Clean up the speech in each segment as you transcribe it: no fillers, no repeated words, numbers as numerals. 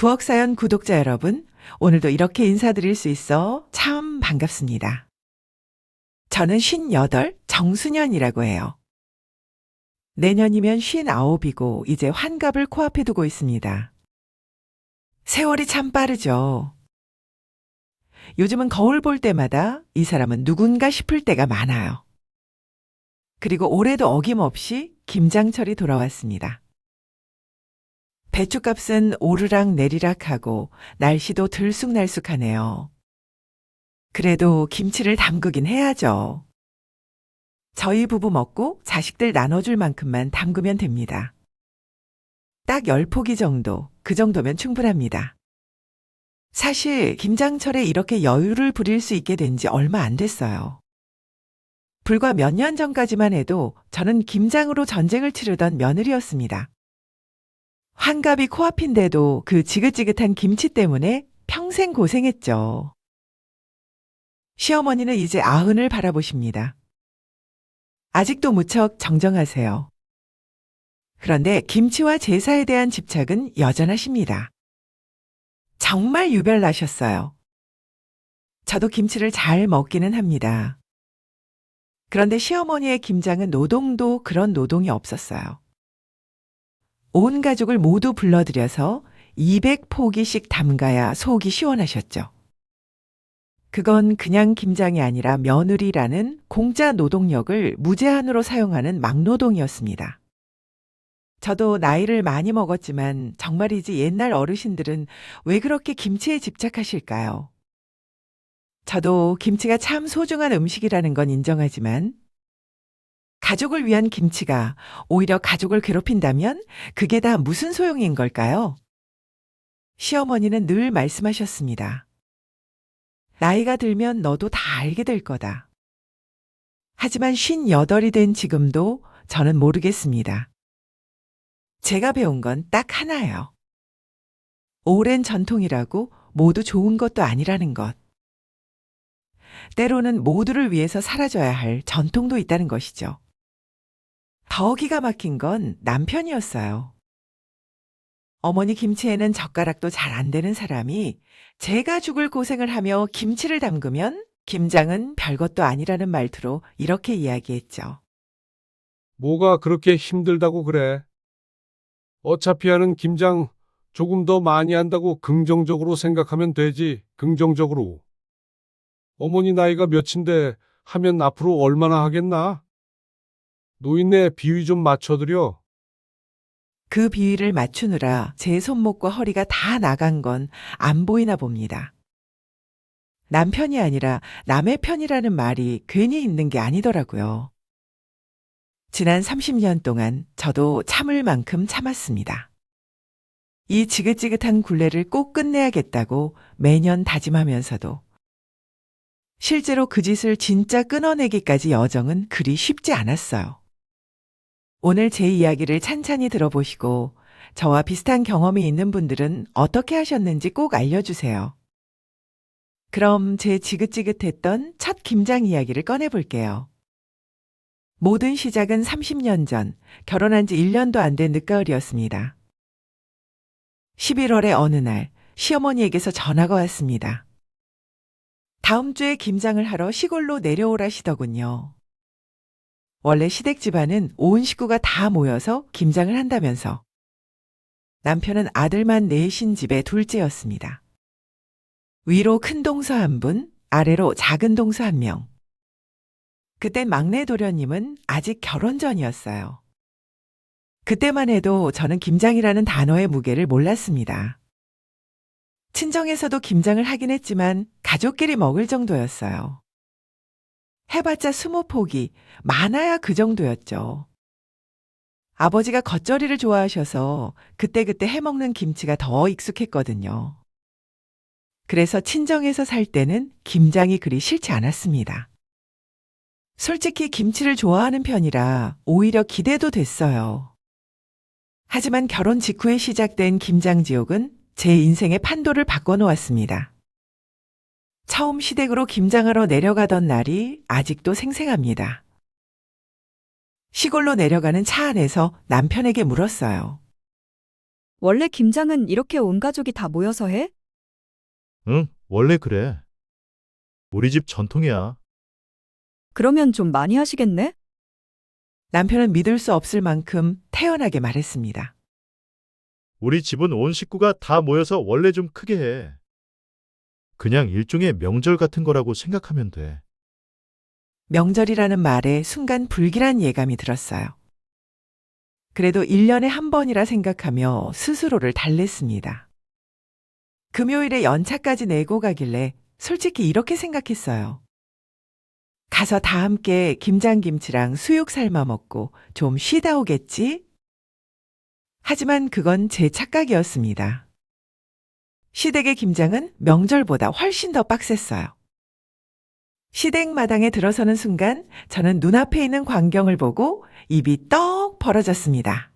부엌사연 구독자 여러분, 오늘도 이렇게 인사드릴 수 있어 참 반갑습니다. 저는 58 정순현이라고 해요. 내년이면 59이고 이제 환갑을 코앞에 두고 있습니다. 세월이 참 빠르죠. 요즘은 거울 볼 때마다 이 사람은 누군가 싶을 때가 많아요. 그리고 올해도 어김없이 김장철이 돌아왔습니다. 배추값은 오르락 내리락하고 날씨도 들쑥날쑥하네요. 그래도 김치를 담그긴 해야죠. 저희 부부 먹고 자식들 나눠줄 만큼만 담그면 됩니다. 딱 10포기 정도, 그 정도면 충분합니다. 사실 김장철에 이렇게 여유를 부릴 수 있게 된 지 얼마 안 됐어요. 불과 몇 년 전까지만 해도 저는 김장으로 전쟁을 치르던 며느리였습니다. 환갑이 코앞인데도 그 지긋지긋한 김치 때문에 평생 고생했죠. 시어머니는 이제 90을 바라보십니다. 아직도 무척 정정하세요. 그런데 김치와 제사에 대한 집착은 여전하십니다. 정말 유별나셨어요. 저도 김치를 잘 먹기는 합니다. 그런데 시어머니의 김장은 노동도 그런 노동이 없었어요. 온 가족을 모두 불러들여서 200포기씩 담가야 속이 시원하셨죠. 그건 그냥 김장이 아니라 며느리라는 공짜 노동력을 무제한으로 사용하는 막노동이었습니다. 저도 나이를 많이 먹었지만 정말이지 옛날 어르신들은 왜 그렇게 김치에 집착하실까요? 저도 김치가 참 소중한 음식이라는 건 인정하지만 가족을 위한 김치가 오히려 가족을 괴롭힌다면 그게 다 무슨 소용인 걸까요? 시어머니는 늘 말씀하셨습니다. 나이가 들면 너도 다 알게 될 거다. 하지만 58이 된 지금도 저는 모르겠습니다. 제가 배운 건 딱 하나예요. 오랜 전통이라고 모두 좋은 것도 아니라는 것. 때로는 모두를 위해서 사라져야 할 전통도 있다는 것이죠. 더 기가 막힌 건 남편이었어요. 어머니 김치에는 젓가락도 잘 안 되는 사람이 제가 죽을 고생을 하며 김치를 담그면 김장은 별것도 아니라는 말투로 이렇게 이야기했죠. 뭐가 그렇게 힘들다고 그래? 어차피 하는 김장 조금 더 많이 한다고 긍정적으로 생각하면 되지, 긍정적으로. 어머니 나이가 몇인데 하면 앞으로 얼마나 하겠나? 노인네 비위 좀 맞춰드려. 그 비위를 맞추느라 제 손목과 허리가 다 나간 건 안 보이나 봅니다. 남편이 아니라 남의 편이라는 말이 괜히 있는 게 아니더라고요. 지난 30년 동안 저도 참을 만큼 참았습니다. 이 지긋지긋한 굴레를 꼭 끝내야겠다고 매년 다짐하면서도 실제로 그 짓을 진짜 끊어내기까지 여정은 그리 쉽지 않았어요. 오늘 제 이야기를 찬찬히 들어보시고 저와 비슷한 경험이 있는 분들은 어떻게 하셨는지 꼭 알려주세요. 그럼 제 지긋지긋했던 첫 김장 이야기를 꺼내볼게요. 모든 시작은 30년 전, 결혼한 지 1년도 안 된 늦가을이었습니다. 11월의 어느 날, 시어머니에게서 전화가 왔습니다. 다음 주에 김장을 하러 시골로 내려오라시더군요. 원래 시댁 집안은 온 식구가 다 모여서 김장을 한다면서. 남편은 아들만 넷인 집의 둘째였습니다. 위로 큰 동서 한 분, 아래로 작은 동서 한 명. 그땐 막내 도련님은 아직 결혼 전이었어요. 그때만 해도 저는 김장이라는 단어의 무게를 몰랐습니다. 친정에서도 김장을 하긴 했지만 가족끼리 먹을 정도였어요. 해봤자 20포기, 많아야 그 정도였죠. 아버지가 겉절이를 좋아하셔서 그때그때 해먹는 김치가 더 익숙했거든요. 그래서 친정에서 살 때는 김장이 그리 싫지 않았습니다. 솔직히 김치를 좋아하는 편이라 오히려 기대도 됐어요. 하지만 결혼 직후에 시작된 김장지옥은 제 인생의 판도를 바꿔놓았습니다. 처음 시댁으로 김장하러 내려가던 날이 아직도 생생합니다. 시골로 내려가는 차 안에서 남편에게 물었어요. 원래 김장은 이렇게 온 가족이 다 모여서 해? 응, 원래 그래. 우리 집 전통이야. 그러면 좀 많이 하시겠네? 남편은 믿을 수 없을 만큼 태연하게 말했습니다. 우리 집은 온 식구가 다 모여서 원래 좀 크게 해. 그냥 일종의 명절 같은 거라고 생각하면 돼. 명절이라는 말에 순간 불길한 예감이 들었어요. 그래도 1년에 한 번이라 생각하며 스스로를 달랬습니다. 금요일에 연차까지 내고 가길래 솔직히 이렇게 생각했어요. 가서 다 함께 김장김치랑 수육 삶아 먹고 좀 쉬다 오겠지? 하지만 그건 제 착각이었습니다. 시댁의 김장은 명절보다 훨씬 더 빡셌어요. 시댁 마당에 들어서는 순간 저는 눈앞에 있는 광경을 보고 입이 떡 벌어졌습니다.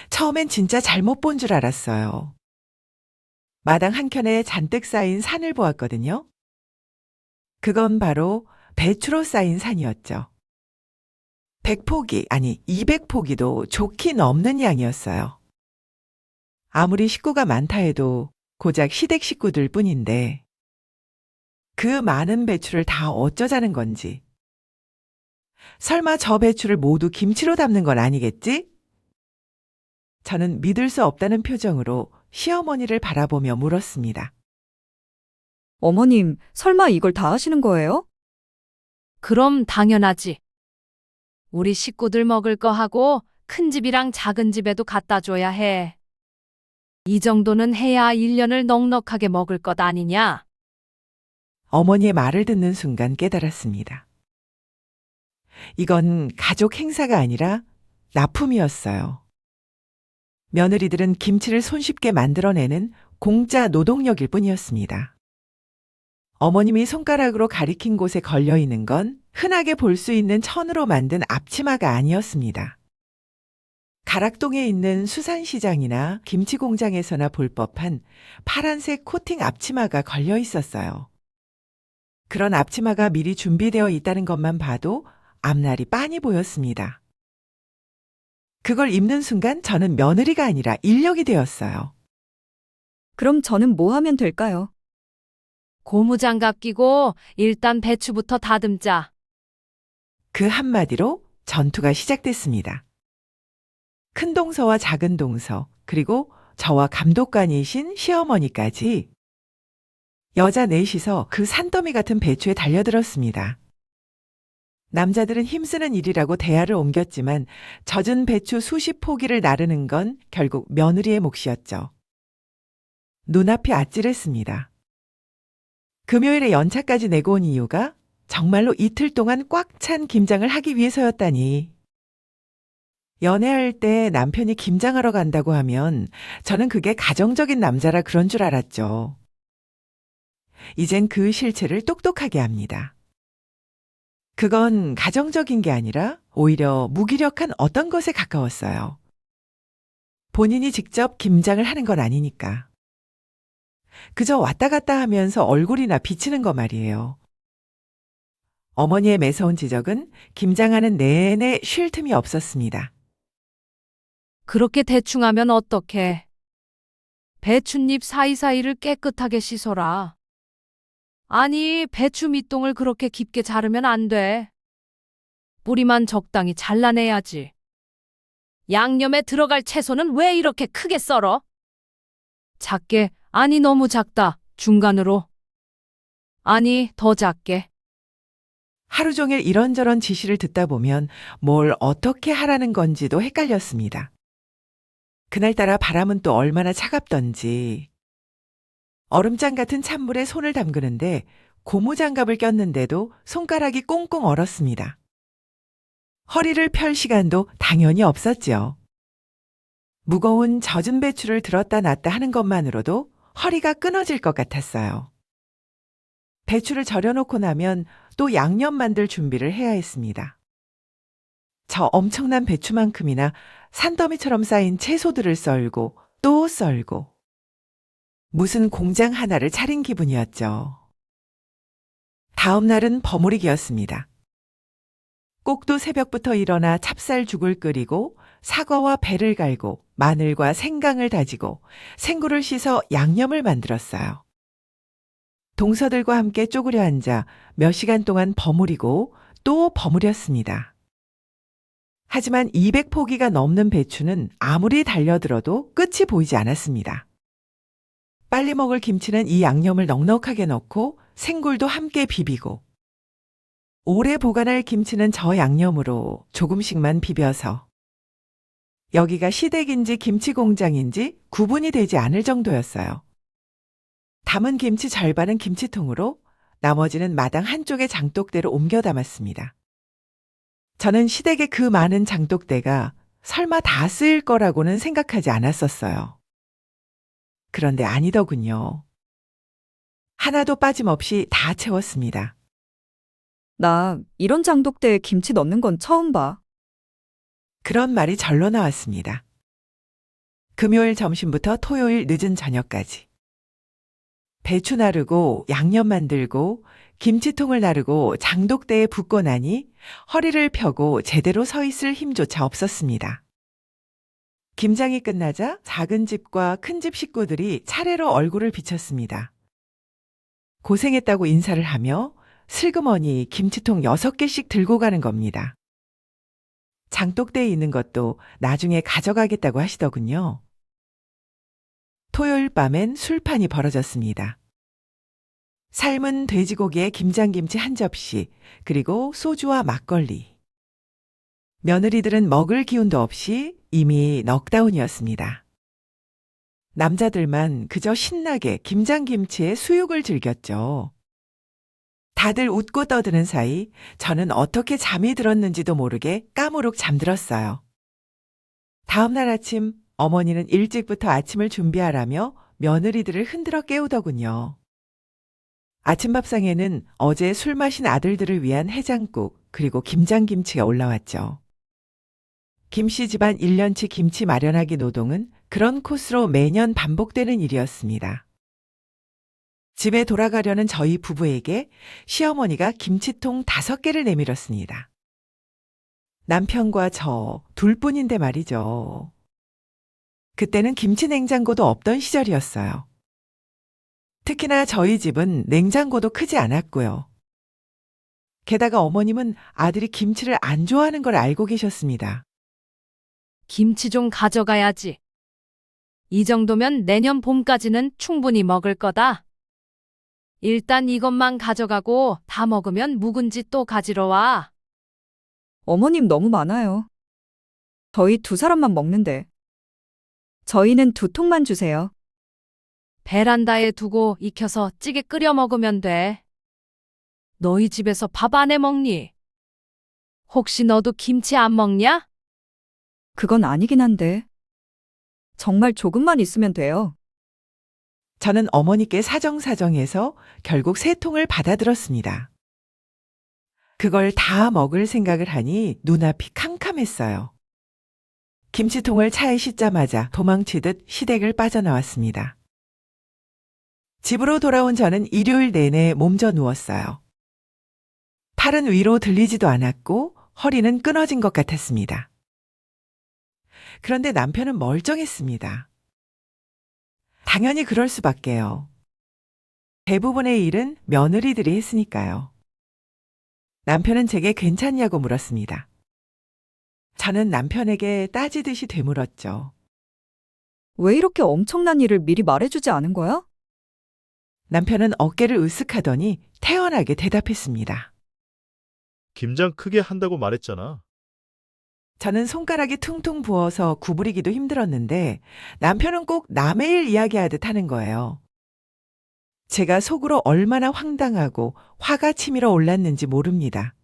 처음엔 진짜 잘못 본 줄 알았어요. 마당 한켠에 잔뜩 쌓인 산을 보았거든요. 그건 바로 배추로 쌓인 산이었죠. 100포기, 아니 200포기도 좋게 넘는 양이었어요. 아무리 식구가 많다 해도 고작 시댁 식구들 뿐인데 그 많은 배추를 다 어쩌자는 건지. 설마 저 배추를 모두 김치로 담는 건 아니겠지? 저는 믿을 수 없다는 표정으로 시어머니를 바라보며 물었습니다. 어머님, 설마 이걸 다 하시는 거예요? 그럼 당연하지. 우리 식구들 먹을 거 하고 큰 집이랑 작은 집에도 갖다 줘야 해. 이 정도는 해야 1년을 넉넉하게 먹을 것 아니냐? 어머니의 말을 듣는 순간 깨달았습니다. 이건 가족 행사가 아니라 납품이었어요. 며느리들은 김치를 손쉽게 만들어내는 공짜 노동력일 뿐이었습니다. 어머님이 손가락으로 가리킨 곳에 걸려있는 건 흔하게 볼 수 있는 천으로 만든 앞치마가 아니었습니다. 가락동에 있는 수산시장이나 김치공장에서나 볼 법한 파란색 코팅 앞치마가 걸려 있었어요. 그런 앞치마가 미리 준비되어 있다는 것만 봐도 앞날이 빤히 보였습니다. 그걸 입는 순간 저는 며느리가 아니라 인력이 되었어요. 그럼 저는 뭐 하면 될까요? 고무장갑 끼고 일단 배추부터 다듬자. 그 한마디로 전투가 시작됐습니다. 큰 동서와 작은 동서, 그리고 저와 감독관이신 시어머니까지 여자 넷이서 그 산더미 같은 배추에 달려들었습니다. 남자들은 힘쓰는 일이라고 대야를 옮겼지만 젖은 배추 수십 포기를 나르는 건 결국 며느리의 몫이었죠. 눈앞이 아찔했습니다. 금요일에 연차까지 내고 온 이유가 정말로 이틀 동안 꽉 찬 김장을 하기 위해서였다니. 연애할 때 남편이 김장하러 간다고 하면 저는 그게 가정적인 남자라 그런 줄 알았죠. 이젠 그 실체를 똑똑하게 합니다. 그건 가정적인 게 아니라 오히려 무기력한 어떤 것에 가까웠어요. 본인이 직접 김장을 하는 건 아니니까. 그저 왔다 갔다 하면서 얼굴이나 비치는 거 말이에요. 어머니의 매서운 지적은 김장하는 내내 쉴 틈이 없었습니다. 그렇게 대충 하면 어떡해. 배춧잎 사이사이를 깨끗하게 씻어라. 아니, 배추 밑동을 그렇게 깊게 자르면 안 돼. 뿌리만 적당히 잘라내야지. 양념에 들어갈 채소는 왜 이렇게 크게 썰어? 작게, 아니 너무 작다. 중간으로. 아니, 더 작게. 하루 종일 이런저런 지시를 듣다 보면 뭘 어떻게 하라는 건지도 헷갈렸습니다. 그날따라 바람은 또 얼마나 차갑던지. 얼음장 같은 찬물에 손을 담그는데 고무장갑을 꼈는데도 손가락이 꽁꽁 얼었습니다. 허리를 펼 시간도 당연히 없었지요. 무거운 젖은 배추를 들었다 놨다 하는 것만으로도 허리가 끊어질 것 같았어요. 배추를 절여놓고 나면 또 양념 만들 준비를 해야 했습니다. 저 엄청난 배추만큼이나 산더미처럼 쌓인 채소들을 썰고 또 썰고 무슨 공장 하나를 차린 기분이었죠. 다음 날은 버무리기였습니다. 꼭두 새벽부터 일어나 찹쌀죽을 끓이고 사과와 배를 갈고 마늘과 생강을 다지고 생굴을 씻어 양념을 만들었어요. 동서들과 함께 쪼그려 앉아 몇 시간 동안 버무리고 또 버무렸습니다. 하지만 200포기가 넘는 배추는 아무리 달려들어도 끝이 보이지 않았습니다. 빨리 먹을 김치는 이 양념을 넉넉하게 넣고 생굴도 함께 비비고, 오래 보관할 김치는 저 양념으로 조금씩만 비벼서 여기가 시댁인지 김치 공장인지 구분이 되지 않을 정도였어요. 담은 김치 절반은 김치통으로, 나머지는 마당 한쪽의 장독대로 옮겨 담았습니다. 저는 시댁의 그 많은 장독대가 설마 다 쓰일 거라고는 생각하지 않았었어요. 그런데 아니더군요. 하나도 빠짐없이 다 채웠습니다. 나 이런 장독대에 김치 넣는 건 처음 봐. 그런 말이 절로 나왔습니다. 금요일 점심부터 토요일 늦은 저녁까지. 배추 나르고 양념 만들고 김치통을 나르고 장독대에 붓고 나니 허리를 펴고 제대로 서 있을 힘조차 없었습니다. 김장이 끝나자 작은 집과 큰 집 식구들이 차례로 얼굴을 비쳤습니다. 고생했다고 인사를 하며 슬그머니 김치통 6개씩 들고 가는 겁니다. 장독대에 있는 것도 나중에 가져가겠다고 하시더군요. 토요일 밤엔 술판이 벌어졌습니다. 삶은 돼지고기에 김장김치 한 접시, 그리고 소주와 막걸리. 며느리들은 먹을 기운도 없이 이미 넉다운이었습니다. 남자들만 그저 신나게 김장김치의 수육을 즐겼죠. 다들 웃고 떠드는 사이 저는 어떻게 잠이 들었는지도 모르게 까무룩 잠들었어요. 다음 날 아침 어머니는 일찍부터 아침을 준비하라며 며느리들을 흔들어 깨우더군요. 아침밥상에는 어제 술 마신 아들들을 위한 해장국 그리고 김장김치가 올라왔죠. 김씨 집안 1년치 김치 마련하기 노동은 그런 코스로 매년 반복되는 일이었습니다. 집에 돌아가려는 저희 부부에게 시어머니가 김치통 5개를 내밀었습니다. 남편과 저 둘뿐인데 말이죠. 그때는 김치 냉장고도 없던 시절이었어요. 특히나 저희 집은 냉장고도 크지 않았고요. 게다가 어머님은 아들이 김치를 안 좋아하는 걸 알고 계셨습니다. 김치 좀 가져가야지. 이 정도면 내년 봄까지는 충분히 먹을 거다. 일단 이것만 가져가고 다 먹으면 묵은지 또 가지러 와. 어머님 너무 많아요. 저희 2사람만 먹는데. 저희는 2통만 주세요. 베란다에 두고 익혀서 찌개 끓여 먹으면 돼. 너희 집에서 밥 안 해 먹니? 혹시 너도 김치 안 먹냐? 그건 아니긴 한데. 정말 조금만 있으면 돼요. 저는 어머니께 사정사정해서 결국 3통을 받아들었습니다. 그걸 다 먹을 생각을 하니 눈앞이 캄캄했어요. 김치통을 차에 싣자마자 도망치듯 시댁을 빠져나왔습니다. 집으로 돌아온 저는 일요일 내내 몸져 누웠어요. 팔은 위로 들리지도 않았고 허리는 끊어진 것 같았습니다. 그런데 남편은 멀쩡했습니다. 당연히 그럴 수밖에요. 대부분의 일은 며느리들이 했으니까요. 남편은 제게 괜찮냐고 물었습니다. 저는 남편에게 따지듯이 되물었죠. 왜 이렇게 엄청난 일을 미리 말해주지 않은 거야? 남편은 어깨를 으쓱하더니 태연하게 대답했습니다. 김장 크게 한다고 말했잖아. 저는 손가락이 퉁퉁 부어서 구부리기도 힘들었는데 남편은 꼭 남의 일 이야기하듯 하는 거예요. 제가 속으로 얼마나 황당하고 화가 치밀어 올랐는지 모릅니다.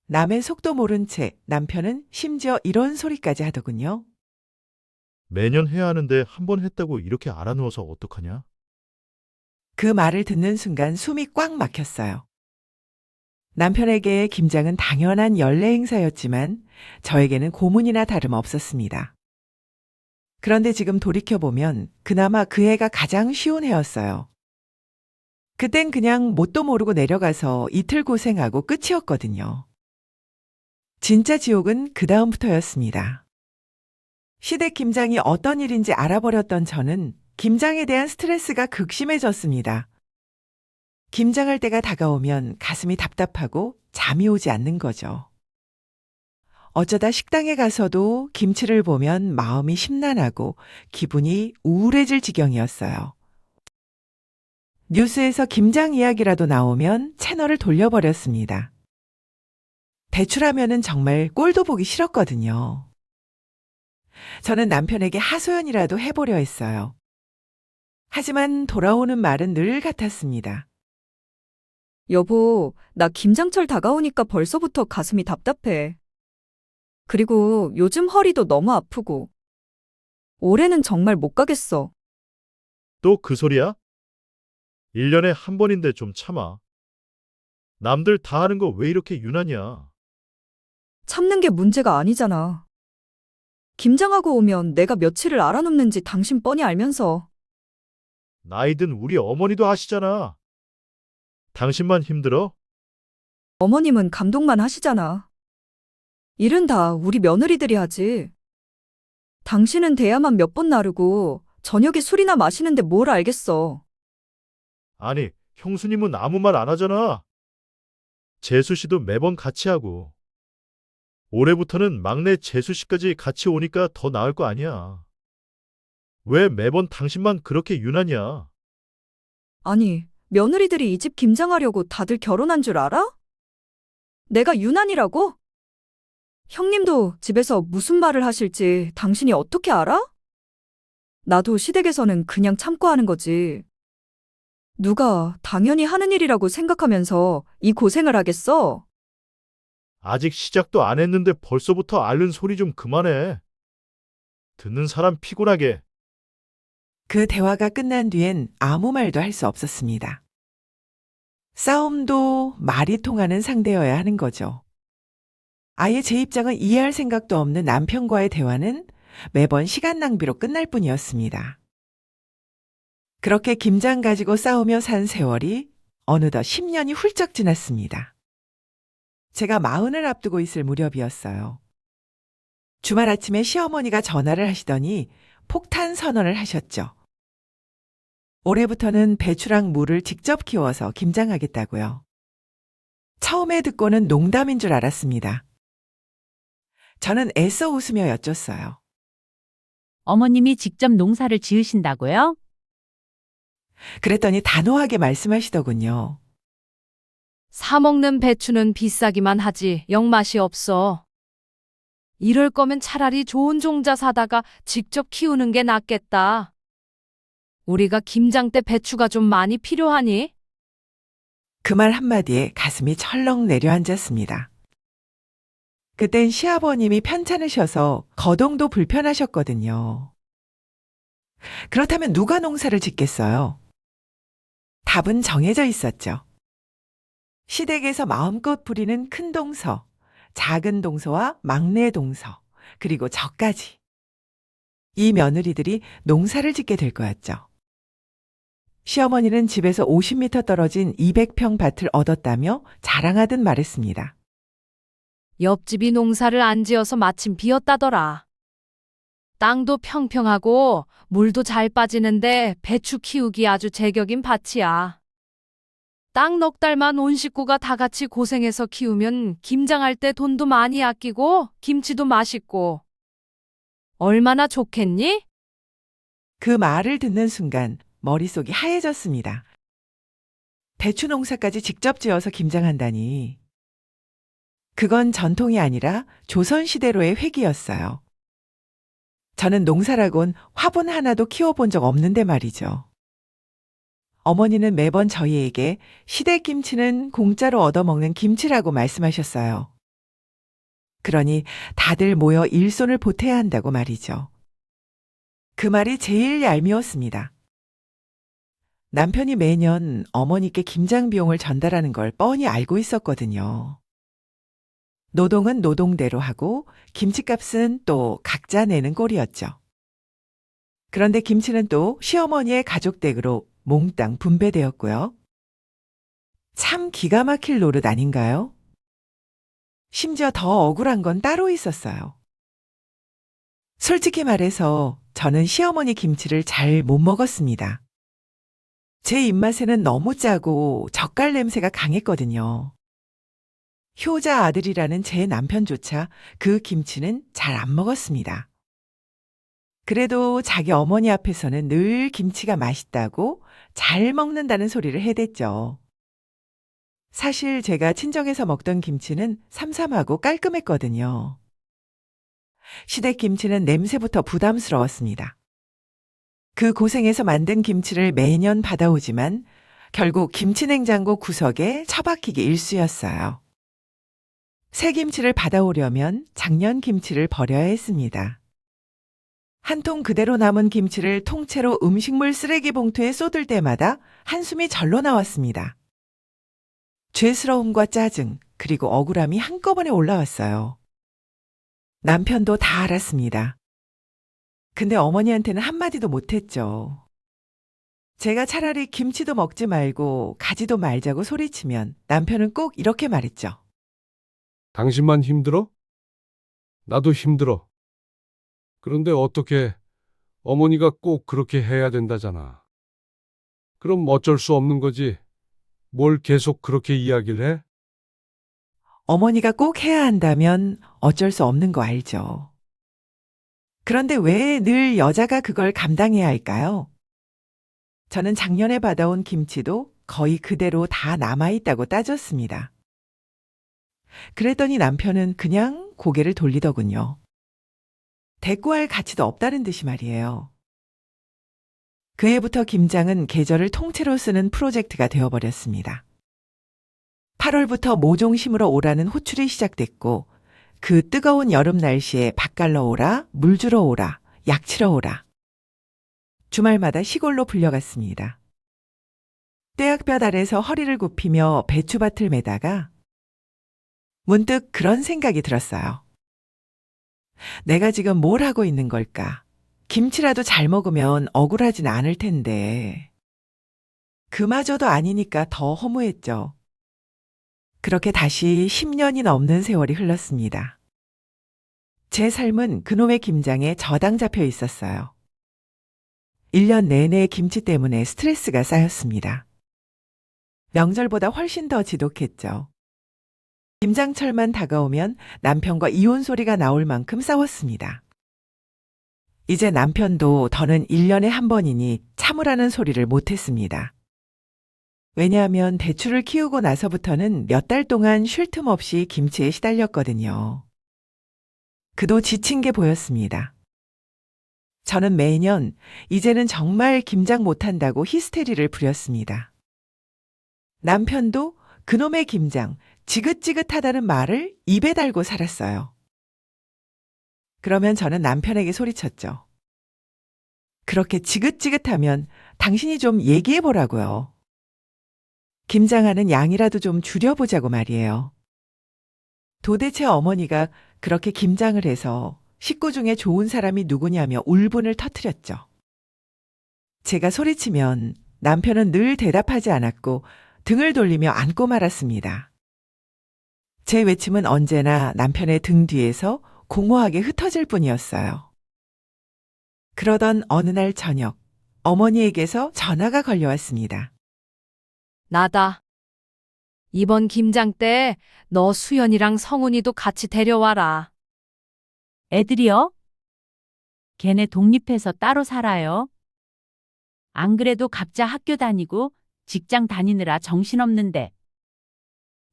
남의 속도 모른 채 남편은 심지어 이런 소리까지 하더군요. 매년 해야 하는데 한 번 했다고 이렇게 알아누워서 어떡하냐? 그 말을 듣는 순간 숨이 꽉 막혔어요. 남편에게 김장은 당연한 연례 행사였지만 저에게는 고문이나 다름없었습니다. 그런데 지금 돌이켜보면 그나마 그 해가 가장 쉬운 해였어요. 그땐 그냥 뭣도 모르고 내려가서 이틀 고생하고 끝이었거든요. 진짜 지옥은 그 다음부터였습니다. 시댁 김장이 어떤 일인지 알아버렸던 저는 김장에 대한 스트레스가 극심해졌습니다. 김장할 때가 다가오면 가슴이 답답하고 잠이 오지 않는 거죠. 어쩌다 식당에 가서도 김치를 보면 마음이 심란하고 기분이 우울해질 지경이었어요. 뉴스에서 김장 이야기라도 나오면 채널을 돌려버렸습니다. 배추라면은 정말 꼴도 보기 싫었거든요. 저는 남편에게 하소연이라도 해보려 했어요. 하지만 돌아오는 말은 늘 같았습니다. 여보, 나 김장철 다가오니까 벌써부터 가슴이 답답해. 그리고 요즘 허리도 너무 아프고. 올해는 정말 못 가겠어. 또 그 소리야? 1년에 한 번인데 좀 참아. 남들 다 하는 거 왜 이렇게 유난이야? 참는 게 문제가 아니잖아. 김장하고 오면 내가 며칠을 알아눕는지 당신 뻔히 알면서. 나이든 우리 어머니도 아시잖아. 당신만 힘들어? 어머님은 감동만 하시잖아. 일은 다 우리 며느리들이 하지. 당신은 대야만 몇 번 나르고 저녁에 술이나 마시는데 뭘 알겠어. 아니, 형수님은 아무 말 안 하잖아. 재수 씨도 매번 같이 하고. 올해부터는 막내 재수 씨까지 같이 오니까 더 나을 거 아니야. 왜 매번 당신만 그렇게 유난이야? 아니, 며느리들이 이 집 김장하려고 다들 결혼한 줄 알아? 내가 유난이라고? 형님도 집에서 무슨 말을 하실지 당신이 어떻게 알아? 나도 시댁에서는 그냥 참고 하는 거지. 누가 당연히 하는 일이라고 생각하면서 이 고생을 하겠어? 아직 시작도 안 했는데 벌써부터 앓는 소리 좀 그만해. 듣는 사람 피곤하게. 그 대화가 끝난 뒤엔 아무 말도 할 수 없었습니다. 싸움도 말이 통하는 상대여야 하는 거죠. 아예 제 입장을 이해할 생각도 없는 남편과의 대화는 매번 시간 낭비로 끝날 뿐이었습니다. 그렇게 김장 가지고 싸우며 산 세월이 어느덧 10년이 훌쩍 지났습니다. 제가 40을 앞두고 있을 무렵이었어요. 주말 아침에 시어머니가 전화를 하시더니 폭탄 선언을 하셨죠. 올해부터는 배추랑 무를 직접 키워서 김장하겠다고요. 처음에 듣고는 농담인 줄 알았습니다. 저는 애써 웃으며 여쭸어요. 어머님이 직접 농사를 지으신다고요? 그랬더니 단호하게 말씀하시더군요. 사 먹는 배추는 비싸기만 하지 영맛이 없어. 이럴 거면 차라리 좋은 종자 사다가 직접 키우는 게 낫겠다. 우리가 김장 때 배추가 좀 많이 필요하니? 그 말 한마디에 가슴이 철렁 내려앉았습니다. 그땐 시아버님이 편찮으셔서 거동도 불편하셨거든요. 그렇다면 누가 농사를 짓겠어요? 답은 정해져 있었죠. 시댁에서 마음껏 부리는 큰 동서, 작은 동서와 막내 동서, 그리고 저까지. 이 며느리들이 농사를 짓게 될 거였죠. 시어머니는 집에서 50m 떨어진 200평 밭을 얻었다며 자랑하듯 말했습니다. 옆집이 농사를 안 지어서 마침 비었다더라. 땅도 평평하고 물도 잘 빠지는데 배추 키우기 아주 제격인 밭이야. 땅 넉 달만 온 식구가 다 같이 고생해서 키우면 김장할 때 돈도 많이 아끼고 김치도 맛있고. 얼마나 좋겠니? 그 말을 듣는 순간 머릿속이 하얘졌습니다. 배추 농사까지 직접 지어서 김장한다니. 그건 전통이 아니라 조선시대로의 획이었어요. 저는 농사라곤 화분 하나도 키워본 적 없는데 말이죠. 어머니는 매번 저희에게 시댁 김치는 공짜로 얻어먹는 김치라고 말씀하셨어요. 그러니 다들 모여 일손을 보태야 한다고 말이죠. 그 말이 제일 얄미웠습니다. 남편이 매년 어머니께 김장 비용을 전달하는 걸 뻔히 알고 있었거든요. 노동은 노동대로 하고 김치값은 또 각자 내는 꼴이었죠. 그런데 김치는 또 시어머니의 가족 댁으로 몽땅 분배되었고요. 참 기가 막힐 노릇 아닌가요? 심지어 더 억울한 건 따로 있었어요. 솔직히 말해서 저는 시어머니 김치를 잘 못 먹었습니다. 제 입맛에는 너무 짜고 젓갈 냄새가 강했거든요. 효자 아들이라는 제 남편조차 그 김치는 잘 안 먹었습니다. 그래도 자기 어머니 앞에서는 늘 김치가 맛있다고 잘 먹는다는 소리를 해댔죠. 사실 제가 친정에서 먹던 김치는 삼삼하고 깔끔했거든요. 시댁 김치는 냄새부터 부담스러웠습니다. 그 고생해서 만든 김치를 매년 받아오지만 결국 김치냉장고 구석에 처박히기 일쑤였어요. 새 김치를 받아오려면 작년 김치를 버려야 했습니다. 한 통 그대로 남은 김치를 통째로 음식물 쓰레기 봉투에 쏟을 때마다 한숨이 절로 나왔습니다. 죄스러움과 짜증, 그리고 억울함이 한꺼번에 올라왔어요. 남편도 다 알았습니다. 근데 어머니한테는 한마디도 못했죠. 제가 차라리 김치도 먹지 말고 가지도 말자고 소리치면 남편은 꼭 이렇게 말했죠. 당신만 힘들어? 나도 힘들어. 그런데 어떻게 어머니가 꼭 그렇게 해야 된다잖아. 그럼 어쩔 수 없는 거지. 뭘 계속 그렇게 이야기를 해? 어머니가 꼭 해야 한다면 어쩔 수 없는 거 알죠. 그런데 왜 늘 여자가 그걸 감당해야 할까요? 저는 작년에 받아온 김치도 거의 그대로 다 남아있다고 따졌습니다. 그랬더니 남편은 그냥 고개를 돌리더군요. 대꾸할 가치도 없다는 듯이 말이에요. 그 해부터 김장은 계절을 통째로 쓰는 프로젝트가 되어버렸습니다. 8월부터 모종 심으러 오라는 호출이 시작됐고 그 뜨거운 여름 날씨에 밥 갈러 오라, 물 주러 오라, 약 치러 오라. 주말마다 시골로 불려갔습니다. 떼약볕 아래서 허리를 굽히며 배추밭을 매다가 문득 그런 생각이 들었어요. 내가 지금 뭘 하고 있는 걸까? 김치라도 잘 먹으면 억울하진 않을 텐데. 그마저도 아니니까 더 허무했죠. 그렇게 다시 10년이 넘는 세월이 흘렀습니다. 제 삶은 그놈의 김장에 저당 잡혀 있었어요. 1년 내내 김치 때문에 스트레스가 쌓였습니다. 명절보다 훨씬 더 지독했죠. 김장철만 다가오면 남편과 이혼 소리가 나올 만큼 싸웠습니다. 이제 남편도 더는 1년에 한 번이니 참으라는 소리를 못했습니다. 왜냐하면 배추를 키우고 나서부터는 몇 달 동안 쉴 틈 없이 김치에 시달렸거든요. 그도 지친 게 보였습니다. 저는 매년 이제는 정말 김장 못한다고 히스테리를 부렸습니다. 남편도 그놈의 김장 지긋지긋하다는 말을 입에 달고 살았어요. 그러면 저는 남편에게 소리쳤죠. 그렇게 지긋지긋하면 당신이 좀 얘기해 보라고요. 김장하는 양이라도 좀 줄여보자고 말이에요. 도대체 어머니가 그렇게 김장을 해서 식구 중에 좋은 사람이 누구냐며 울분을 터뜨렸죠. 제가 소리치면 남편은 늘 대답하지 않았고 등을 돌리며 앉고 말았습니다. 제 외침은 언제나 남편의 등 뒤에서 공허하게 흩어질 뿐이었어요. 그러던 어느 날 저녁, 어머니에게서 전화가 걸려왔습니다. 나다. 이번 김장 때 너 수연이랑 성훈이도 같이 데려와라. 애들이요? 걔네 독립해서 따로 살아요. 안 그래도 각자 학교 다니고 직장 다니느라 정신없는데.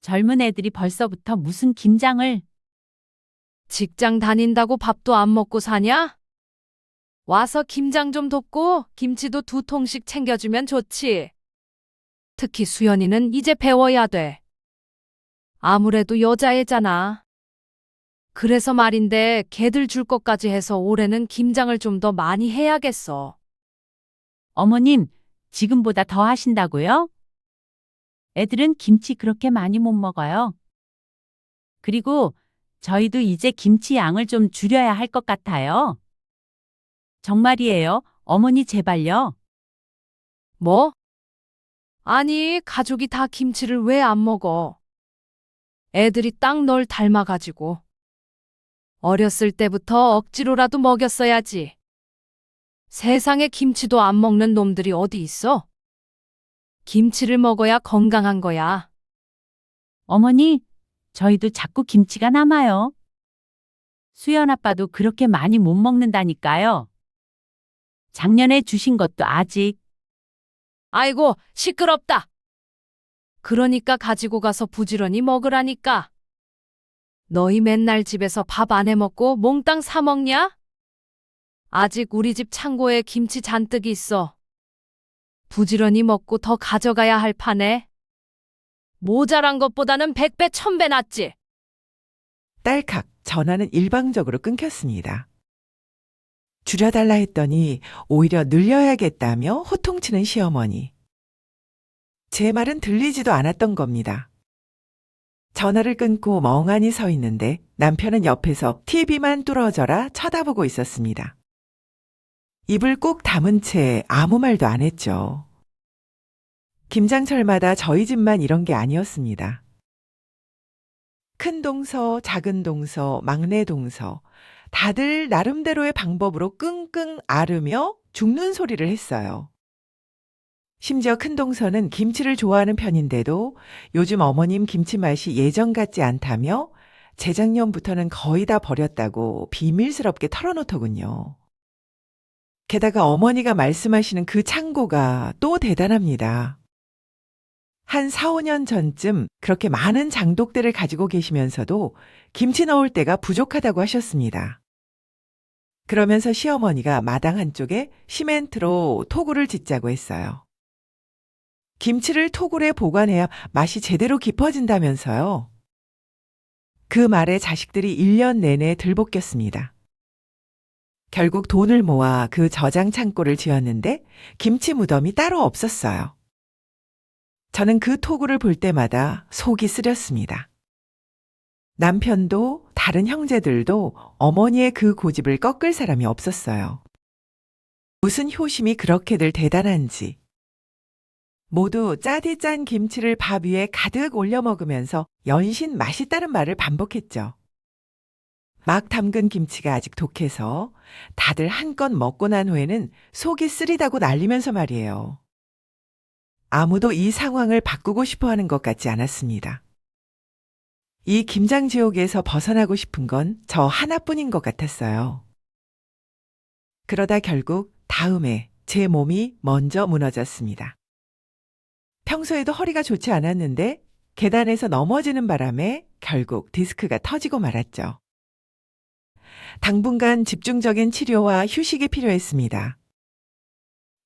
젊은 애들이 벌써부터 무슨 김장을. 직장 다닌다고 밥도 안 먹고 사냐? 와서 김장 좀 돕고 김치도 2통씩 챙겨주면 좋지. 특히 수연이는 이제 배워야 돼. 아무래도 여자애잖아. 그래서 말인데 걔들 줄 것까지 해서 올해는 김장을 좀 더 많이 해야겠어. 어머님, 지금보다 더 하신다고요? 애들은 김치 그렇게 많이 못 먹어요. 그리고 저희도 이제 김치 양을 좀 줄여야 할 것 같아요. 정말이에요. 어머니 제발요. 뭐? 아니, 가족이 다 김치를 왜 안 먹어? 애들이 딱 널 닮아가지고. 어렸을 때부터 억지로라도 먹였어야지. 세상에 김치도 안 먹는 놈들이 어디 있어? 김치를 먹어야 건강한 거야. 어머니, 저희도 자꾸 김치가 남아요. 수연 아빠도 그렇게 많이 못 먹는다니까요. 작년에 주신 것도 아직. 아이고, 시끄럽다. 그러니까 가지고 가서 부지런히 먹으라니까. 너희 맨날 집에서 밥 안 해 먹고 몽땅 사 먹냐? 아직 우리 집 창고에 김치 잔뜩 있어. 부지런히 먹고 더 가져가야 할 판에. 모자란 것보다는 100배, 1000배 낫지. 딸칵 전화는 일방적으로 끊겼습니다. 줄여달라 했더니 오히려 늘려야겠다며 호통치는 시어머니. 제 말은 들리지도 않았던 겁니다. 전화를 끊고 멍하니 서 있는데 남편은 옆에서 TV만 뚫어져라 쳐다보고 있었습니다. 입을 꾹 다문 채 아무 말도 안 했죠. 김장철마다 저희 집만 이런 게 아니었습니다. 큰 동서, 작은 동서, 막내 동서, 다들 나름대로의 방법으로 끙끙 앓으며 죽는 소리를 했어요. 심지어 큰 동서는 김치를 좋아하는 편인데도 요즘 어머님 김치 맛이 예전 같지 않다며 재작년부터는 거의 다 버렸다고 비밀스럽게 털어놓더군요. 게다가 어머니가 말씀하시는 그 창고가 또 대단합니다. 한 4, 5년 전쯤 그렇게 많은 장독대를 가지고 계시면서도 김치 넣을 때가 부족하다고 하셨습니다. 그러면서 시어머니가 마당 한쪽에 시멘트로 토구를 짓자고 했어요. 김치를 토굴에 보관해야 맛이 제대로 깊어진다면서요. 그 말에 자식들이 1년 내내 들볶였습니다. 결국 돈을 모아 그 저장 창고를 지었는데 김치 무덤이 따로 없었어요. 저는 그 토구를 볼 때마다 속이 쓰렸습니다. 남편도 다른 형제들도 어머니의 그 고집을 꺾을 사람이 없었어요. 무슨 효심이 그렇게들 대단한지. 모두 짜디 짠 김치를 밥 위에 가득 올려 먹으면서 연신 맛있다는 말을 반복했죠. 막 담근 김치가 아직 독해서 다들 한껏 먹고 난 후에는 속이 쓰리다고 난리면서 말이에요. 아무도 이 상황을 바꾸고 싶어 하는 것 같지 않았습니다. 이 김장지옥에서 벗어나고 싶은 건 저 하나뿐인 것 같았어요. 그러다 결국 다음에 제 몸이 먼저 무너졌습니다. 평소에도 허리가 좋지 않았는데 계단에서 넘어지는 바람에 결국 디스크가 터지고 말았죠. 당분간 집중적인 치료와 휴식이 필요했습니다.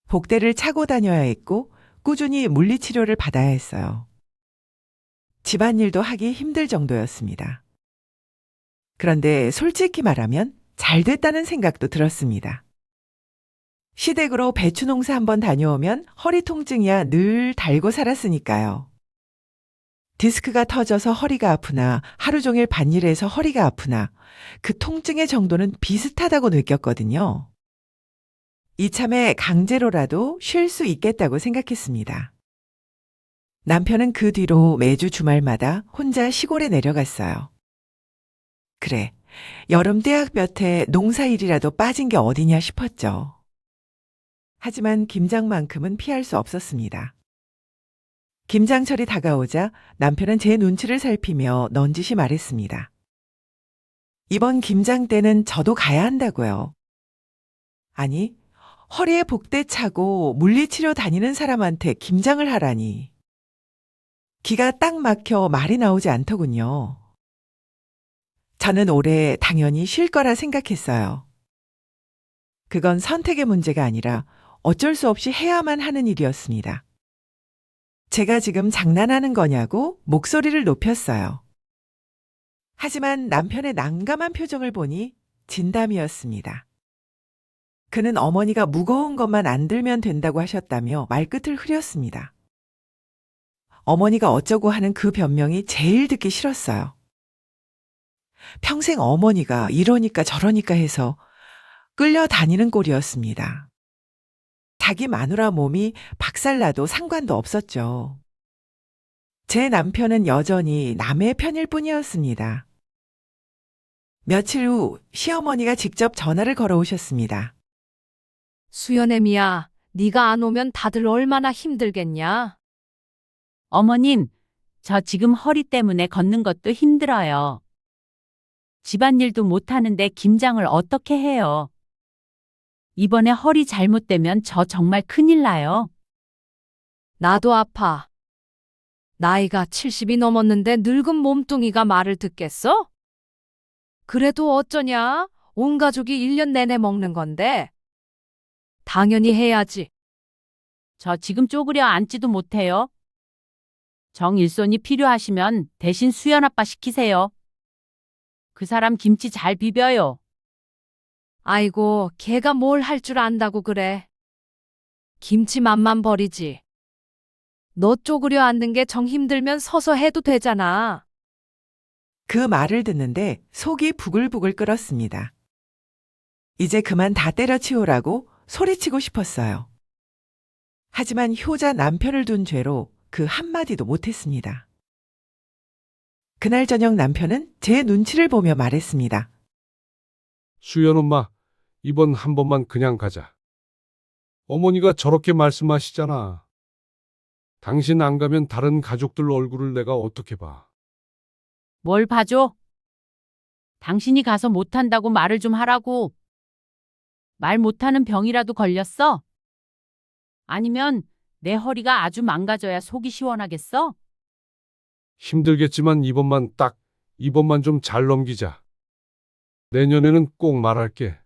복대를 차고 다녀야 했고 꾸준히 물리치료를 받아야 했어요. 집안일도 하기 힘들 정도였습니다. 그런데 솔직히 말하면 잘 됐다는 생각도 들었습니다. 시댁으로 배추 농사 한번 다녀오면 허리 통증이야 늘 달고 살았으니까요. 디스크가 터져서 허리가 아프나 하루 종일 밭일해서 허리가 아프나 그 통증의 정도는 비슷하다고 느꼈거든요. 이참에 강제로라도 쉴 수 있겠다고 생각했습니다. 남편은 그 뒤로 매주 주말마다 혼자 시골에 내려갔어요. 그래, 여름 떼약볕에 농사일이라도 빠진 게 어디냐 싶었죠. 하지만 김장만큼은 피할 수 없었습니다. 김장철이 다가오자 남편은 제 눈치를 살피며 넌지시 말했습니다. 이번 김장 때는 저도 가야 한다고요. 아니, 허리에 복대 차고 물리치료 다니는 사람한테 김장을 하라니. 기가 딱 막혀 말이 나오지 않더군요. 저는 올해 당연히 쉴 거라 생각했어요. 그건 선택의 문제가 아니라 어쩔 수 없이 해야만 하는 일이었습니다. 제가 지금 장난하는 거냐고 목소리를 높였어요. 하지만 남편의 난감한 표정을 보니 진담이었습니다. 그는 어머니가 무거운 것만 안 들면 된다고 하셨다며 말끝을 흐렸습니다. 어머니가 어쩌고 하는 그 변명이 제일 듣기 싫었어요. 평생 어머니가 이러니까 저러니까 해서 끌려다니는 꼴이었습니다. 자기 마누라 몸이 박살나도 상관도 없었죠. 제 남편은 여전히 남의 편일 뿐이었습니다. 며칠 후 시어머니가 직접 전화를 걸어오셨습니다. 수연애미야, 네가 안 오면 다들 얼마나 힘들겠냐? 어머님, 저 지금 허리 때문에 걷는 것도 힘들어요. 집안일도 못하는데 김장을 어떻게 해요? 이번에 허리 잘못되면 저 정말 큰일 나요. 나도 아파. 나이가 70이 넘었는데 늙은 몸뚱이가 말을 듣겠어? 그래도 어쩌냐? 온 가족이 1년 내내 먹는 건데. 당연히 해야지. 저 지금 쪼그려 앉지도 못해요. 정일손이 필요하시면 대신 수연 아빠 시키세요. 그 사람 김치 잘 비벼요. 아이고, 걔가 뭘 할 줄 안다고 그래. 김치 맛만 버리지. 너 쪼그려 앉는 게 정 힘들면 서서 해도 되잖아. 그 말을 듣는데 속이 부글부글 끓었습니다. 이제 그만 다 때려치우라고 소리치고 싶었어요. 하지만 효자 남편을 둔 죄로 그 한마디도 못했습니다. 그날 저녁 남편은 제 눈치를 보며 말했습니다. 수연 엄마, 이번 한 번만 그냥 가자. 어머니가 저렇게 말씀하시잖아. 당신 안 가면 다른 가족들 얼굴을 내가 어떻게 봐. 뭘 봐줘? 당신이 가서 못한다고 말을 좀 하라고. 말 못하는 병이라도 걸렸어? 아니면 내 허리가 아주 망가져야 속이 시원하겠어? 힘들겠지만 이번만 좀 잘 넘기자. 내년에는 꼭 말할게.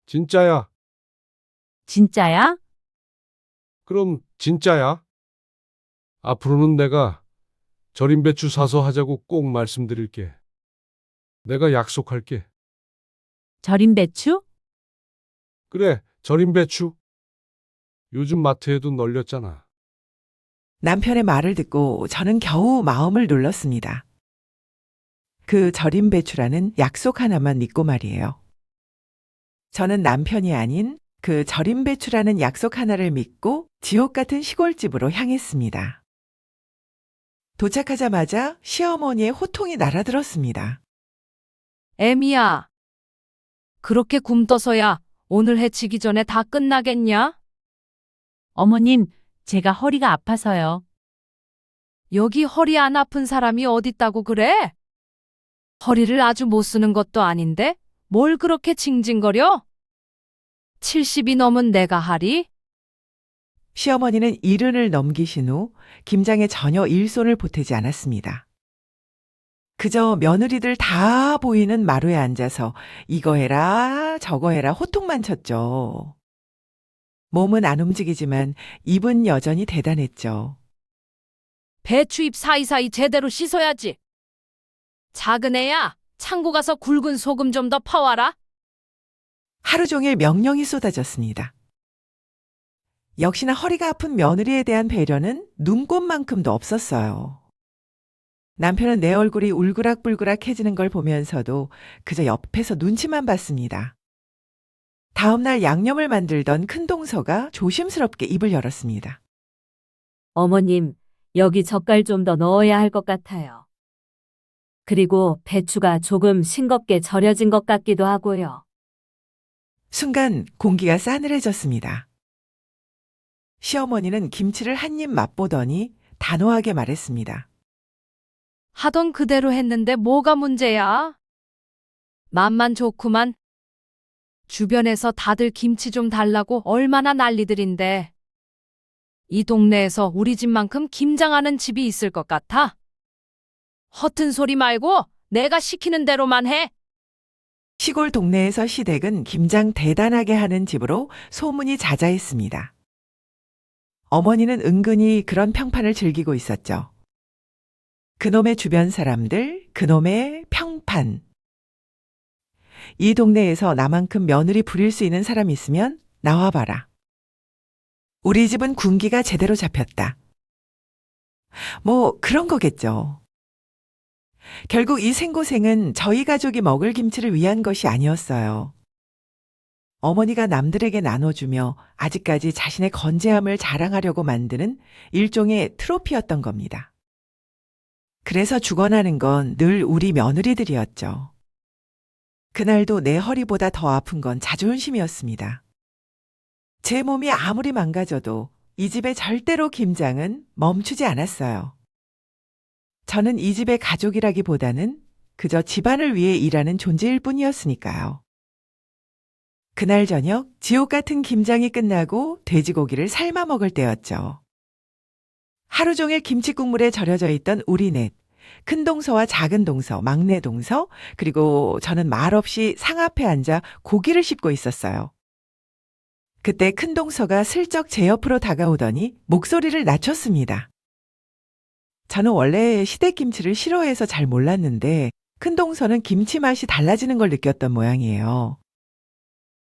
진짜야. 진짜야? 그럼 진짜야. 앞으로는 내가 절임 배추 사서 하자고 꼭 말씀드릴게. 내가 약속할게. 절임 배추? 그래, 절임 배추. 요즘 마트에도 널렸잖아. 남편의 말을 듣고 저는 겨우 마음을 눌렀습니다. 그 절임 배추라는 약속 하나만 믿고 말이에요. 저는 남편이 아닌 그 절임 배추라는 약속 하나를 믿고 지옥 같은 시골집으로 향했습니다. 도착하자마자 시어머니의 호통이 날아들었습니다. 애미야, 그렇게 굼떠서야 오늘 해치기 전에 다 끝나겠냐? 어머님, 제가 허리가 아파서요. 여기 허리 안 아픈 사람이 어딨다고 그래? 허리를 아주 못 쓰는 것도 아닌데 뭘 그렇게 징징거려? 70이 넘은 내가 하리? 시어머니는 이른을 넘기신 후 김장에 전혀 일손을 보태지 않았습니다. 그저 며느리들 다 보이는 마루에 앉아서 이거 해라 저거 해라 호통만 쳤죠. 몸은 안 움직이지만 입은 여전히 대단했죠. 배추잎 사이사이 제대로 씻어야지. 작은 애야, 창고 가서 굵은 소금 좀 더 퍼와라. 하루 종일 명령이 쏟아졌습니다. 역시나 허리가 아픈 며느리에 대한 배려는 눈꼽만큼도 없었어요. 남편은 내 얼굴이 울그락불그락해지는 걸 보면서도 그저 옆에서 눈치만 봤습니다. 다음날 양념을 만들던 큰 동서가 조심스럽게 입을 열었습니다. 어머님, 여기 젓갈 좀 더 넣어야 할 것 같아요. 그리고 배추가 조금 싱겁게 절여진 것 같기도 하고요. 순간 공기가 싸늘해졌습니다. 시어머니는 김치를 한 입 맛보더니 단호하게 말했습니다. 하던 그대로 했는데 뭐가 문제야? 맛만 좋구만. 주변에서 다들 김치 좀 달라고 얼마나 난리들인데. 이 동네에서 우리 집만큼 김장하는 집이 있을 것 같아? 허튼 소리 말고 내가 시키는 대로만 해. 시골 동네에서 시댁은 김장 대단하게 하는 집으로 소문이 자자했습니다. 어머니는 은근히 그런 평판을 즐기고 있었죠. 그놈의 주변 사람들, 그놈의 평판. 이 동네에서 나만큼 며느리 부릴 수 있는 사람 있으면 나와봐라. 우리 집은 군기가 제대로 잡혔다. 뭐 그런 거겠죠. 결국 이 생고생은 저희 가족이 먹을 김치를 위한 것이 아니었어요. 어머니가 남들에게 나눠주며 아직까지 자신의 건재함을 자랑하려고 만드는 일종의 트로피였던 겁니다. 그래서 죽어나는 건 늘 우리 며느리들이었죠. 그날도 내 허리보다 더 아픈 건 자존심이었습니다. 제 몸이 아무리 망가져도 이 집에 절대로 김장은 멈추지 않았어요. 저는 이 집의 가족이라기보다는 그저 집안을 위해 일하는 존재일 뿐이었으니까요. 그날 저녁 지옥 같은 김장이 끝나고 돼지고기를 삶아 먹을 때였죠. 하루 종일 김치국물에 절여져 있던 우리 넷, 큰 동서와 작은 동서, 막내 동서, 그리고 저는 말없이 상 앞에 앉아 고기를 씹고 있었어요. 그때 큰 동서가 슬쩍 제 옆으로 다가오더니 목소리를 낮췄습니다. 저는 원래 시댁김치를 싫어해서 잘 몰랐는데 큰 동서는 김치 맛이 달라지는 걸 느꼈던 모양이에요.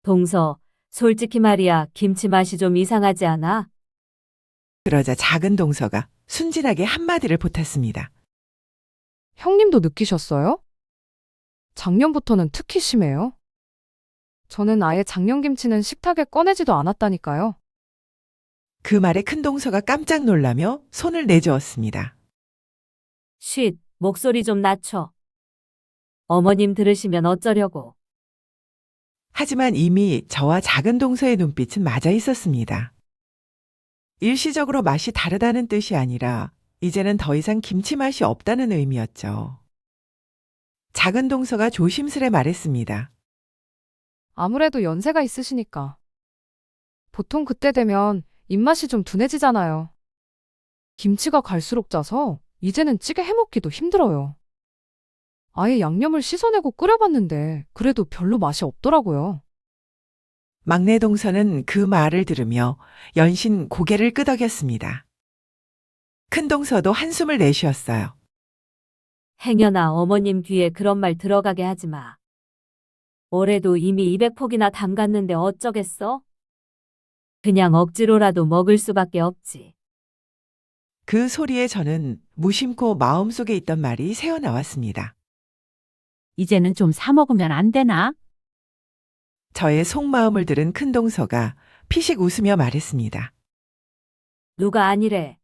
동서, 솔직히 말이야, 김치 맛이 좀 이상하지 않아? 그러자 작은 동서가 순진하게 한마디를 보탰습니다. 형님도 느끼셨어요? 작년부터는 특히 심해요. 저는 아예 작년김치는 식탁에 꺼내지도 않았다니까요. 그 말에 큰 동서가 깜짝 놀라며 손을 내저었습니다. 쉿, 목소리 좀 낮춰. 어머님 들으시면 어쩌려고. 하지만 이미 저와 작은 동서의 눈빛은 맞아 있었습니다. 일시적으로 맛이 다르다는 뜻이 아니라 이제는 더 이상 김치 맛이 없다는 의미였죠. 작은 동서가 조심스레 말했습니다. 아무래도 연세가 있으시니까. 보통 그때 되면 입맛이 좀 둔해지잖아요. 김치가 갈수록 짜서 이제는 찌개 해먹기도 힘들어요. 아예 양념을 씻어내고 끓여봤는데 그래도 별로 맛이 없더라고요. 막내 동서는 그 말을 들으며 연신 고개를 끄덕였습니다. 큰 동서도 한숨을 내쉬었어요. 행여나 어머님 귀에 그런 말 들어가게 하지 마. 올해도 이미 200폭이나 담갔는데 어쩌겠어? 그냥 억지로라도 먹을 수밖에 없지. 그 소리에 저는 무심코 마음속에 있던 말이 새어나왔습니다. 이제는 좀 사 먹으면 안 되나? 저의 속마음을 들은 큰 동서가 피식 웃으며 말했습니다. 누가 아니래.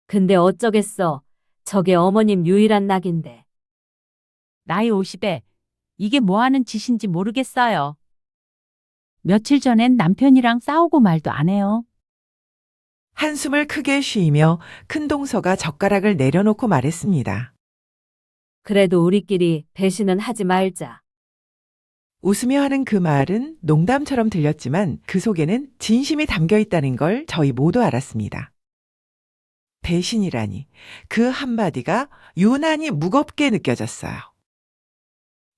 근데 어쩌겠어. 저게 어머님 유일한 낙인데. 나이 50에 이게 뭐 하는 짓인지 모르겠어요. 며칠 전엔 남편이랑 싸우고 말도 안 해요. 한숨을 크게 쉬며 큰 동서가 젓가락을 내려놓고 말했습니다. 그래도 우리끼리 배신은 하지 말자. 웃으며 하는 그 말은 농담처럼 들렸지만 그 속에는 진심이 담겨 있다는 걸 저희 모두 알았습니다. 배신이라니 그 한마디가 유난히 무겁게 느껴졌어요.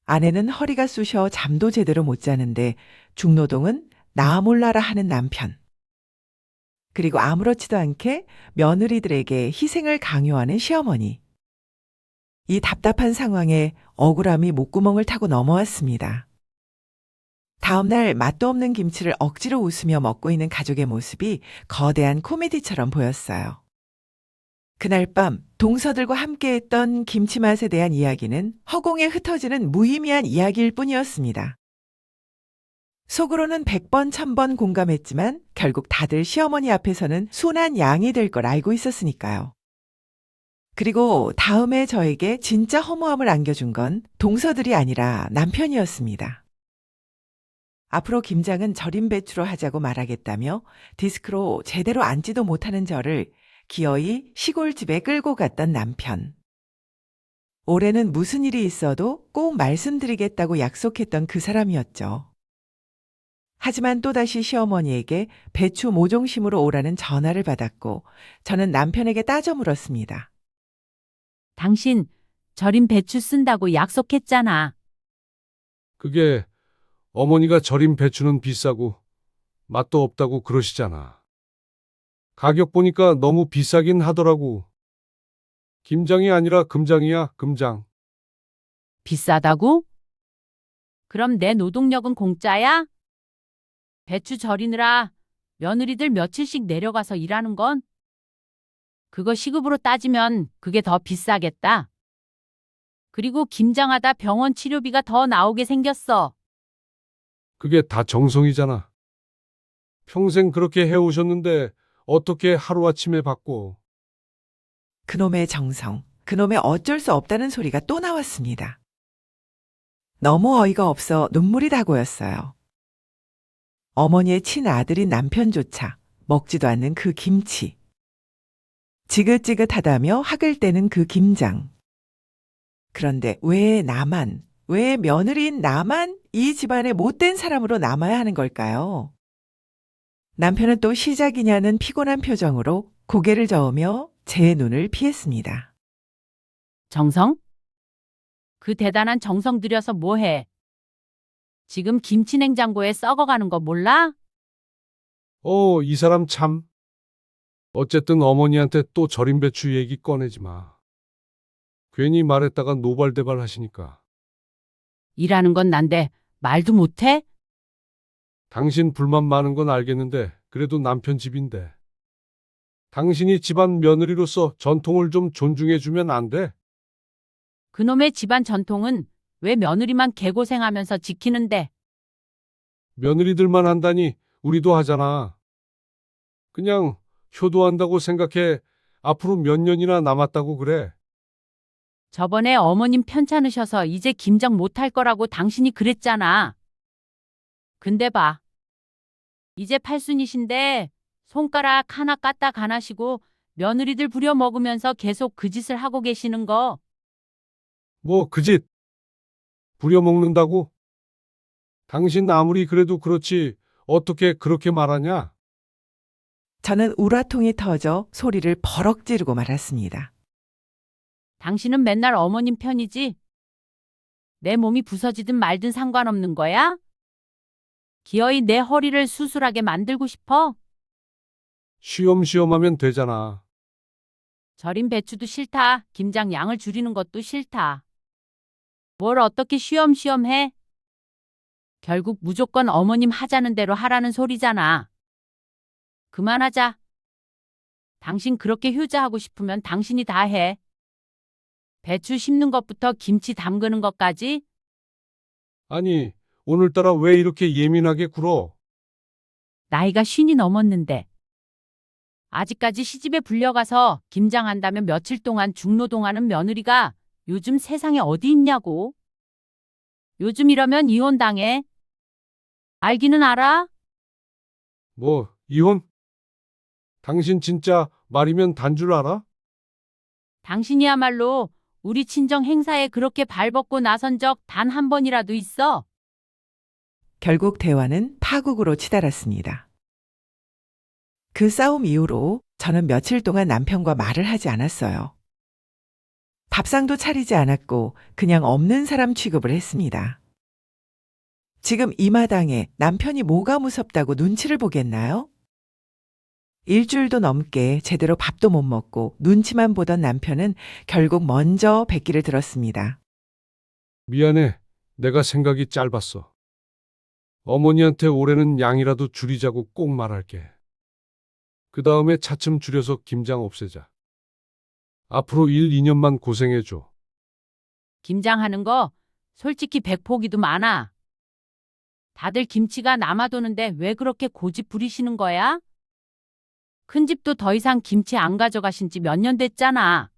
아내는 허리가 쑤셔 잠도 제대로 못 자는데 중노동은 나 몰라라 하는 남편. 그리고 아무렇지도 않게 며느리들에게 희생을 강요하는 시어머니. 이 답답한 상황에 억울함이 목구멍을 타고 넘어왔습니다. 다음날 맛도 없는 김치를 억지로 웃으며 먹고 있는 가족의 모습이 거대한 코미디처럼 보였어요. 그날 밤 동서들과 함께했던 김치 맛에 대한 이야기는 허공에 흩어지는 무의미한 이야기일 뿐이었습니다. 속으로는 100번, 1000번 공감했지만 결국 다들 시어머니 앞에서는 순한 양이 될 걸 알고 있었으니까요. 그리고 다음에 저에게 진짜 허무함을 안겨준 건 동서들이 아니라 남편이었습니다. 앞으로 김장은 절임 배추로 하자고 말하겠다며 디스크로 제대로 앉지도 못하는 저를 기어이 시골집에 끌고 갔던 남편. 올해는 무슨 일이 있어도 꼭 말씀드리겠다고 약속했던 그 사람이었죠. 하지만 또다시 시어머니에게 배추 모종심으로 오라는 전화를 받았고 저는 남편에게 따져 물었습니다. 당신 절임 배추 쓴다고 약속했잖아. 그게 어머니가 절인 배추는 비싸고 맛도 없다고 그러시잖아. 가격 보니까 너무 비싸긴 하더라고. 김장이 아니라 금장이야, 금장. 비싸다고? 그럼 내 노동력은 공짜야? 배추 절이느라 며느리들 며칠씩 내려가서 일하는 건? 그거 시급으로 따지면 그게 더 비싸겠다. 그리고 김장하다 병원 치료비가 더 나오게 생겼어. 그게 다 정성이잖아. 평생 그렇게 해오셨는데 어떻게 하루아침에 바꿔. 그놈의 정성, 그놈의 어쩔 수 없다는 소리가 또 나왔습니다. 너무 어이가 없어 눈물이 다 고였어요. 어머니의 친아들인 남편조차 먹지도 않는 그 김치. 지긋지긋하다며 학을 떼는 그 김장. 그런데 왜 나만, 왜 며느리인 나만 이 집안의 못된 사람으로 남아야 하는 걸까요? 남편은 또 시작이냐는 피곤한 표정으로 고개를 저으며 제 눈을 피했습니다. 정성? 그 대단한 정성 들여서 뭐해? 지금 김치 냉장고에 썩어가는 거 몰라? 이 사람 참. 어쨌든 어머니한테 또 절임 배추 얘기 꺼내지 마. 괜히 말했다가 노발대발 하시니까. 일하는 건 난데 말도 못해? 당신 불만 많은 건 알겠는데 그래도 남편 집인데. 당신이 집안 며느리로서 전통을 좀 존중해주면 안 돼? 그놈의 집안 전통은 왜 며느리만 개고생하면서 지키는데? 며느리들만 한다니 우리도 하잖아. 그냥 효도한다고 생각해. 앞으로 몇 년이나 남았다고 그래. 저번에 어머님 편찮으셔서 이제 김장 못할 거라고 당신이 그랬잖아. 근데 봐. 이제 팔순이신데 손가락 하나 까딱 안 하시고 며느리들 부려 먹으면서 계속 그 짓을 하고 계시는 거. 뭐 그 짓 부려먹는다고? 당신 아무리 그래도 그렇지 어떻게 그렇게 말하냐? 저는 우라통이 터져 소리를 버럭 지르고 말았습니다. 당신은 맨날 어머님 편이지? 내 몸이 부서지든 말든 상관없는 거야? 기어이 내 허리를 수술하게 만들고 싶어? 쉬엄쉬엄 하면 되잖아. 절인 배추도 싫다. 김장 양을 줄이는 것도 싫다. 뭘 어떻게 쉬엄쉬엄 해? 결국 무조건 어머님 하자는 대로 하라는 소리잖아. 그만하자. 당신 그렇게 효자하고 싶으면 당신이 다 해. 배추 심는 것부터 김치 담그는 것까지. 아니, 오늘따라 왜 이렇게 예민하게 굴어? 나이가 50이 넘었는데. 아직까지 시집에 불려가서 김장한다면 며칠 동안 중노동하는 며느리가 요즘 세상에 어디 있냐고. 요즘 이러면 이혼당해. 알기는 알아? 뭐, 이혼? 당신 진짜 말이면 단 줄 알아? 당신이야말로 우리 친정 행사에 그렇게 발벗고 나선 적 단 한 번이라도 있어? 결국 대화는 파국으로 치달았습니다. 그 싸움 이후로 저는 며칠 동안 남편과 말을 하지 않았어요. 밥상도 차리지 않았고 그냥 없는 사람 취급을 했습니다. 지금 이 마당에 남편이 뭐가 무섭다고 눈치를 보겠나요? 일주일도 넘게 제대로 밥도 못 먹고 눈치만 보던 남편은 결국 먼저 뱉기를 들었습니다. 미안해. 내가 생각이 짧았어. 어머니한테 올해는 양이라도 줄이자고 꼭 말할게. 그 다음에 차츰 줄여서 김장 없애자. 앞으로 1, 2년만 고생해줘. 김장하는 거 솔직히 백포기도 많아. 다들 김치가 남아도는데 왜 그렇게 고집 부리시는 거야? 큰 집도 더 이상 김치 안 가져가신 지 몇 년 됐잖아.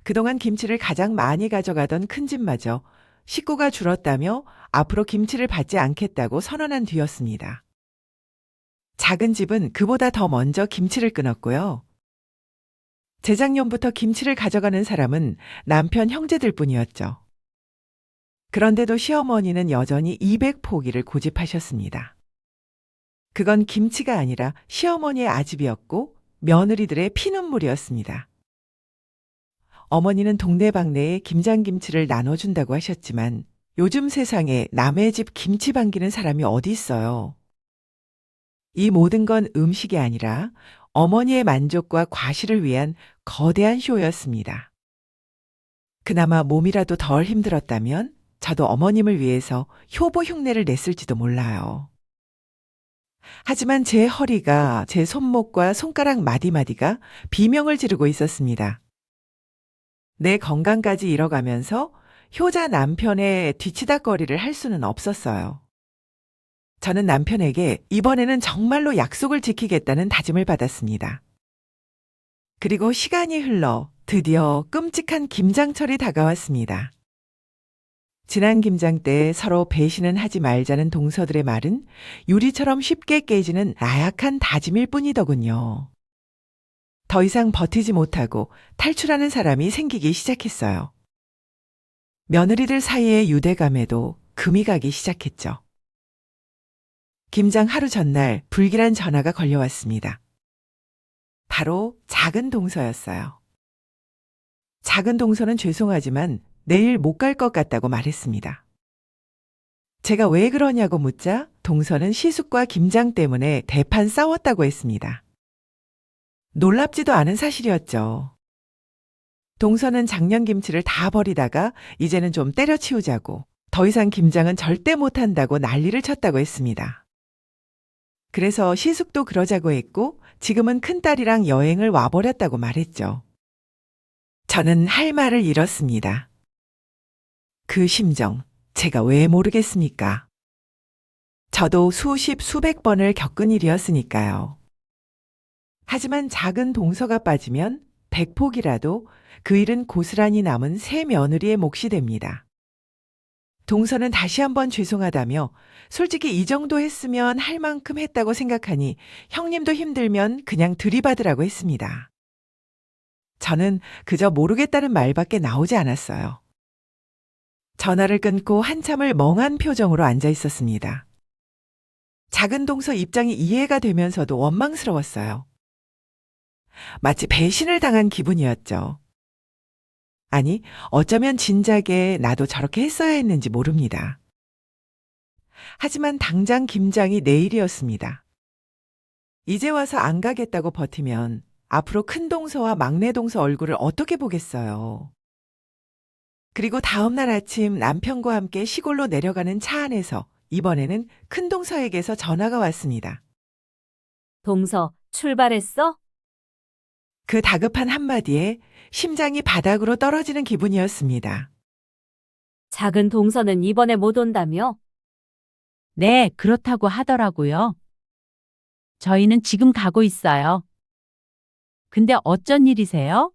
그동안 김치를 가장 많이 가져가던 큰 집마저 식구가 줄었다며 앞으로 김치를 받지 않겠다고 선언한 뒤였습니다. 작은 집은 그보다 더 먼저 김치를 끊었고요. 재작년부터 김치를 가져가는 사람은 남편 형제들 뿐이었죠. 그런데도 시어머니는 여전히 200포기를 고집하셨습니다. 그건 김치가 아니라 시어머니의 아집이었고 며느리들의 피눈물이었습니다. 어머니는 동네방네에 김장김치를 나눠준다고 하셨지만 요즘 세상에 남의 집 김치 반기는 사람이 어디 있어요? 이 모든 건 음식이 아니라 어머니의 만족과 과시를 위한 거대한 쇼였습니다. 그나마 몸이라도 덜 힘들었다면 저도 어머님을 위해서 효보 흉내를 냈을지도 몰라요. 하지만 제 허리가, 제 손목과 손가락 마디마디가 비명을 지르고 있었습니다. 내 건강까지 잃어가면서 효자 남편의 뒤치다꺼리를 할 수는 없었어요. 저는 남편에게 이번에는 정말로 약속을 지키겠다는 다짐을 받았습니다. 그리고 시간이 흘러 드디어 끔찍한 김장철이 다가왔습니다. 지난 김장 때 서로 배신은 하지 말자는 동서들의 말은 유리처럼 쉽게 깨지는 나약한 다짐일 뿐이더군요. 더 이상 버티지 못하고 탈출하는 사람이 생기기 시작했어요. 며느리들 사이의 유대감에도 금이 가기 시작했죠. 김장 하루 전날 불길한 전화가 걸려왔습니다. 바로 작은 동서였어요. 작은 동서는 죄송하지만 내일 못 갈 것 같다고 말했습니다. 제가 왜 그러냐고 묻자 동서는 시숙과 김장 때문에 대판 싸웠다고 했습니다. 놀랍지도 않은 사실이었죠. 동서는 작년 김치를 다 버리다가 이제는 좀 때려치우자고 더 이상 김장은 절대 못한다고 난리를 쳤다고 했습니다. 그래서 시숙도 그러자고 했고 지금은 큰딸이랑 여행을 와버렸다고 말했죠. 저는 할 말을 잃었습니다. 그 심정 제가 왜 모르겠습니까? 저도 수십 수백 번을 겪은 일이었으니까요. 하지만 작은 동서가 빠지면 백폭이라도 그 일은 고스란히 남은 새 며느리의 몫이 됩니다. 동서는 다시 한번 죄송하다며 솔직히 이 정도 했으면 할 만큼 했다고 생각하니 형님도 힘들면 그냥 들이받으라고 했습니다. 저는 그저 모르겠다는 말밖에 나오지 않았어요. 전화를 끊고 한참을 멍한 표정으로 앉아 있었습니다. 작은 동서 입장이 이해가 되면서도 원망스러웠어요. 마치 배신을 당한 기분이었죠. 아니, 어쩌면 진작에 나도 저렇게 했어야 했는지 모릅니다. 하지만 당장 김장이 내일이었습니다. 이제 와서 안 가겠다고 버티면 앞으로 큰 동서와 막내 동서 얼굴을 어떻게 보겠어요. 그리고 다음 날 아침 남편과 함께 시골로 내려가는 차 안에서 이번에는 큰 동서에게서 전화가 왔습니다. 동서, 출발했어? 그 다급한 한마디에 심장이 바닥으로 떨어지는 기분이었습니다. 작은 동서는 이번에 못 온다며? 네, 그렇다고 하더라고요. 저희는 지금 가고 있어요. 근데 어쩐 일이세요?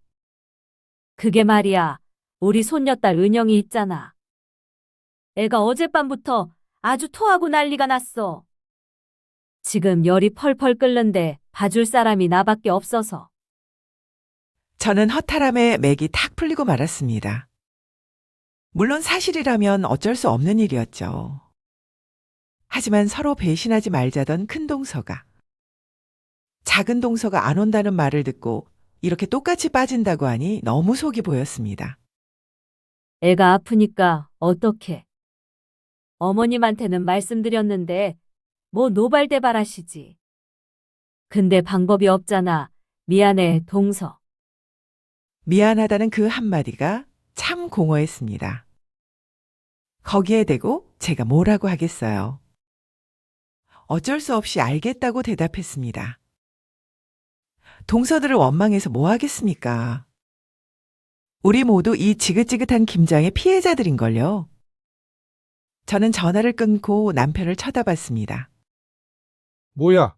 그게 말이야. 우리 손녀딸 은영이 있잖아. 애가 어젯밤부터 아주 토하고 난리가 났어. 지금 열이 펄펄 끓는데 봐줄 사람이 나밖에 없어서. 저는 허탈함에 맥이 탁 풀리고 말았습니다. 물론 사실이라면 어쩔 수 없는 일이었죠. 하지만 서로 배신하지 말자던 큰 동서가 작은 동서가 안 온다는 말을 듣고 이렇게 똑같이 빠진다고 하니 너무 속이 보였습니다. 애가 아프니까 어떡해. 어머님한테는 말씀드렸는데 뭐 노발대발하시지. 근데 방법이 없잖아. 미안해, 동서. 미안하다는 그 한마디가 참 공허했습니다. 거기에 대고 제가 뭐라고 하겠어요. 어쩔 수 없이 알겠다고 대답했습니다. 동서들을 원망해서 뭐 하겠습니까? 우리 모두 이 지긋지긋한 김장의 피해자들인걸요. 저는 전화를 끊고 남편을 쳐다봤습니다. 뭐야?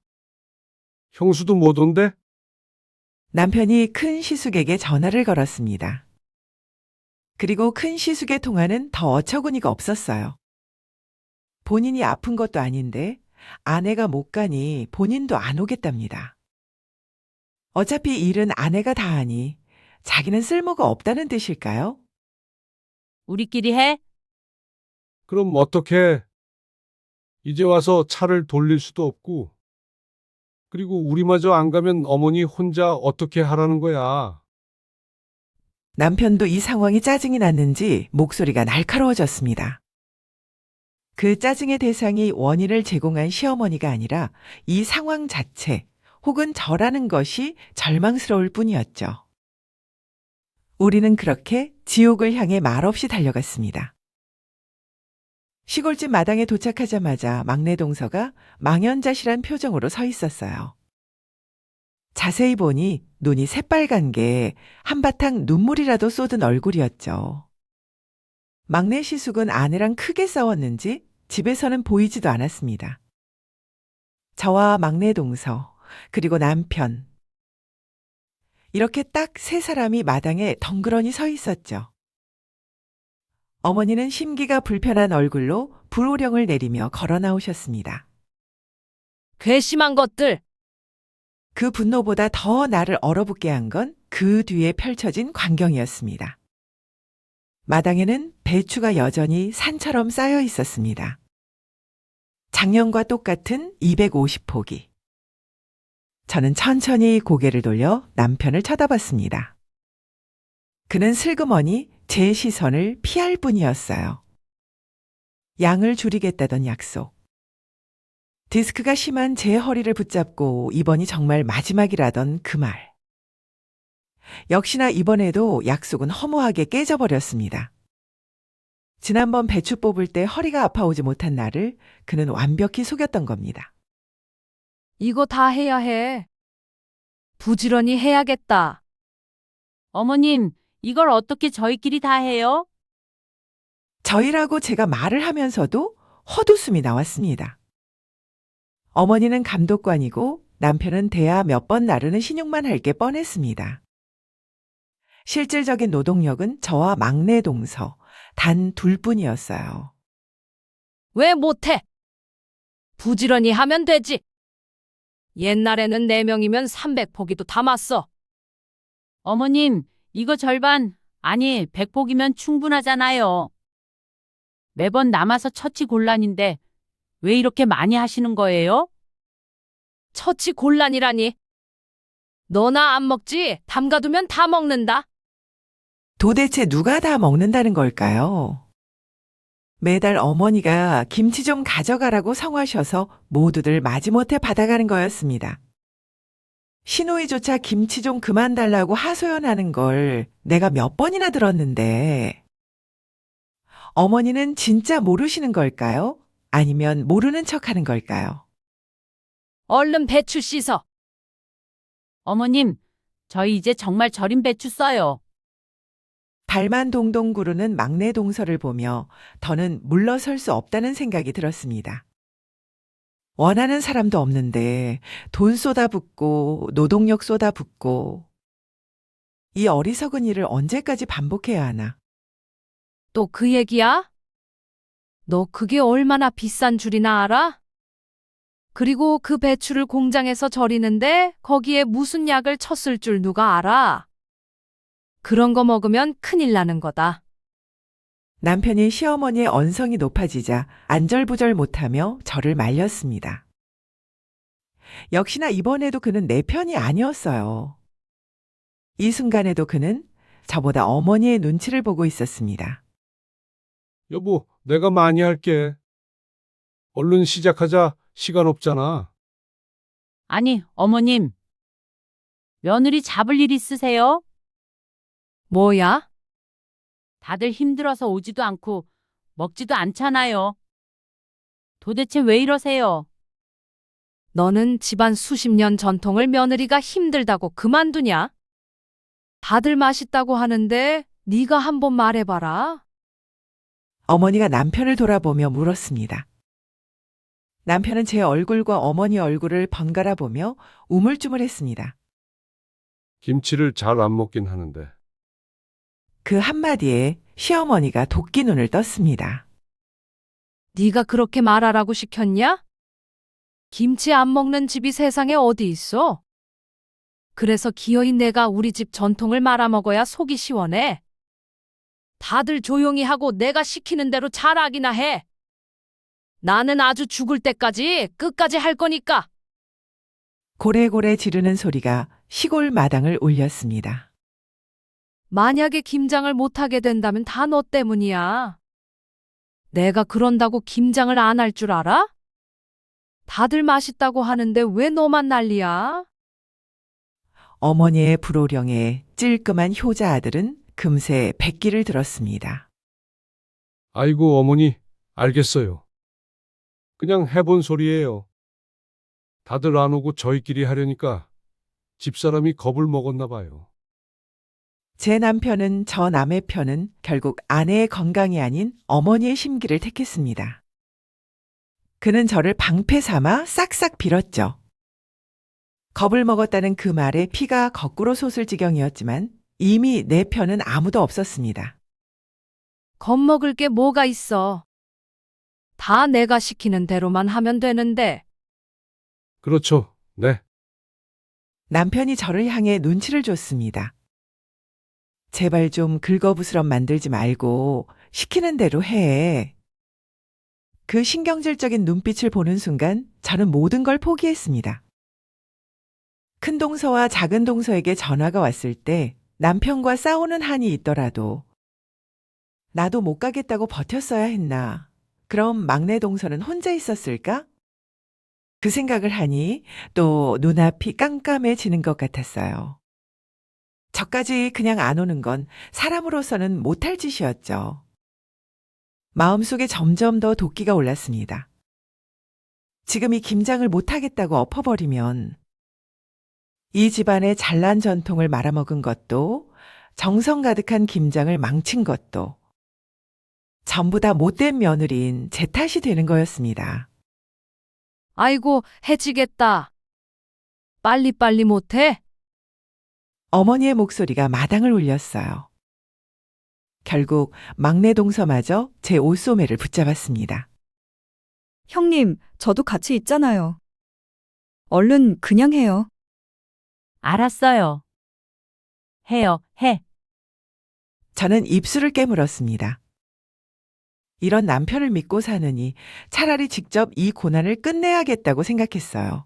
형수도 못 온대? 남편이 큰 시숙에게 전화를 걸었습니다. 그리고 큰 시숙의 통화는 더 어처구니가 없었어요. 본인이 아픈 것도 아닌데 아내가 못 가니 본인도 안 오겠답니다. 어차피 일은 아내가 다 하니 자기는 쓸모가 없다는 뜻일까요? 우리끼리 해? 그럼 어떡해? 이제 와서 차를 돌릴 수도 없고. 그리고 우리마저 안 가면 어머니 혼자 어떻게 하라는 거야? 남편도 이 상황이 짜증이 났는지 목소리가 날카로워졌습니다. 그 짜증의 대상이 원인을 제공한 시어머니가 아니라 이 상황 자체 혹은 저라는 것이 절망스러울 뿐이었죠. 우리는 그렇게 지옥을 향해 말없이 달려갔습니다. 시골집 마당에 도착하자마자 막내 동서가 망연자실한 표정으로 서 있었어요. 자세히 보니 눈이 새빨간 게 한바탕 눈물이라도 쏟은 얼굴이었죠. 막내 시숙은 아내랑 크게 싸웠는지 집에서는 보이지도 않았습니다. 저와 막내 동서, 그리고 남편. 이렇게 딱 세 사람이 마당에 덩그러니 서 있었죠. 어머니는 심기가 불편한 얼굴로 불호령을 내리며 걸어 나오셨습니다. 괘씸한 것들! 그 분노보다 더 나를 얼어붙게 한 건 그 뒤에 펼쳐진 광경이었습니다. 마당에는 배추가 여전히 산처럼 쌓여 있었습니다. 작년과 똑같은 250포기. 저는 천천히 고개를 돌려 남편을 쳐다봤습니다. 그는 슬그머니 제 시선을 피할 뿐이었어요. 양을 줄이겠다던 약속. 디스크가 심한 제 허리를 붙잡고 이번이 정말 마지막이라던 그 말. 역시나 이번에도 약속은 허무하게 깨져버렸습니다. 지난번 배추 뽑을 때 허리가 아파오지 못한 나를 그는 완벽히 속였던 겁니다. 이거 다 해야 해. 부지런히 해야겠다. 어머님, 이걸 어떻게 저희끼리 다 해요? 저희라고 제가 말을 하면서도 헛웃음이 나왔습니다. 어머니는 감독관이고 남편은 대하 몇 번 나르는 신용만 할 게 뻔했습니다. 실질적인 노동력은 저와 막내 동서 단 둘뿐이었어요. 왜 못해? 부지런히 하면 되지. 옛날에는 4명이면 300포기도 담았어. 어머님, 이거 절반, 아니, 100포기면 충분하잖아요. 매번 남아서 처치곤란인데 왜 이렇게 많이 하시는 거예요? 처치곤란이라니. 너나 안 먹지? 담가두면 다 먹는다. 도대체 누가 다 먹는다는 걸까요? 매달 어머니가 김치 좀 가져가라고 성하셔서 모두들 마지못해 받아가는 거였습니다. 시누이조차 김치 좀 그만 달라고 하소연하는 걸 내가 몇 번이나 들었는데 어머니는 진짜 모르시는 걸까요? 아니면 모르는 척하는 걸까요? 얼른 배추 씻어. 어머님, 저희 이제 정말 절인 배추 써요. 발만 동동 구르는 막내 동서를 보며 더는 물러설 수 없다는 생각이 들었습니다. 원하는 사람도 없는데 돈 쏟아붓고 노동력 쏟아붓고 이 어리석은 일을 언제까지 반복해야 하나? 또 그 얘기야? 너 그게 얼마나 비싼 줄이나 알아? 그리고 그 배추를 공장에서 절이는데 거기에 무슨 약을 쳤을 줄 누가 알아? 그런 거 먹으면 큰일 나는 거다. 남편이 시어머니의 언성이 높아지자 안절부절 못하며 저를 말렸습니다. 역시나 이번에도 그는 내 편이 아니었어요. 이 순간에도 그는 저보다 어머니의 눈치를 보고 있었습니다. 여보, 내가 많이 할게. 얼른 시작하자. 시간 없잖아. 아니, 어머님. 며느리 잡을 일 있으세요? 뭐야? 다들 힘들어서 오지도 않고 먹지도 않잖아요. 도대체 왜 이러세요? 너는 집안 수십 년 전통을 며느리가 힘들다고 그만두냐? 다들 맛있다고 하는데 네가 한번 말해봐라. 어머니가 남편을 돌아보며 물었습니다. 남편은 제 얼굴과 어머니 얼굴을 번갈아 보며 우물쭈물했습니다. 김치를 잘 안 먹긴 하는데. 그 한마디에 시어머니가 도끼 눈을 떴습니다. 네가 그렇게 말하라고 시켰냐? 김치 안 먹는 집이 세상에 어디 있어? 그래서 기어이 내가 우리 집 전통을 말아먹어야 속이 시원해. 다들 조용히 하고 내가 시키는 대로 잘하기나 해. 나는 아주 죽을 때까지 끝까지 할 거니까. 고래고래 지르는 소리가 시골 마당을 울렸습니다. 만약에 김장을 못하게 된다면 다 너 때문이야. 내가 그런다고 김장을 안 할 줄 알아? 다들 맛있다고 하는데 왜 너만 난리야? 어머니의 불호령에 찔끔한 효자 아들은 금세 백기를 들었습니다. 아이고, 어머니, 알겠어요. 그냥 해본 소리예요. 다들 안 오고 저희끼리 하려니까 집사람이 겁을 먹었나 봐요. 제 남편은 저 남의 편은 결국 아내의 건강이 아닌 어머니의 심기를 택했습니다. 그는 저를 방패 삼아 싹싹 빌었죠. 겁을 먹었다는 그 말에 피가 거꾸로 솟을 지경이었지만 이미 내 편은 아무도 없었습니다. 겁먹을 게 뭐가 있어. 다 내가 시키는 대로만 하면 되는데. 그렇죠. 네. 남편이 저를 향해 눈치를 줬습니다. 제발 좀 긁어부스럼 만들지 말고 시키는 대로 해. 그 신경질적인 눈빛을 보는 순간 저는 모든 걸 포기했습니다. 큰 동서와 작은 동서에게 전화가 왔을 때 남편과 싸우는 한이 있더라도 나도 못 가겠다고 버텼어야 했나? 그럼 막내 동서는 혼자 있었을까? 그 생각을 하니 또 눈앞이 깜깜해지는 것 같았어요. 저까지 그냥 안 오는 건 사람으로서는 못할 짓이었죠. 마음속에 점점 더 도끼가 올랐습니다. 지금 이 김장을 못하겠다고 엎어버리면 이 집안의 잘난 전통을 말아먹은 것도 정성 가득한 김장을 망친 것도 전부 다 못된 며느리인 제 탓이 되는 거였습니다. 아이고, 해지겠다. 빨리빨리 못해? 어머니의 목소리가 마당을 울렸어요. 결국 막내 동서마저 제 옷소매를 붙잡았습니다. 형님, 저도 같이 있잖아요. 얼른 그냥 해요. 알았어요. 해요, 해. 저는 입술을 깨물었습니다. 이런 남편을 믿고 사느니 차라리 직접 이 고난을 끝내야겠다고 생각했어요.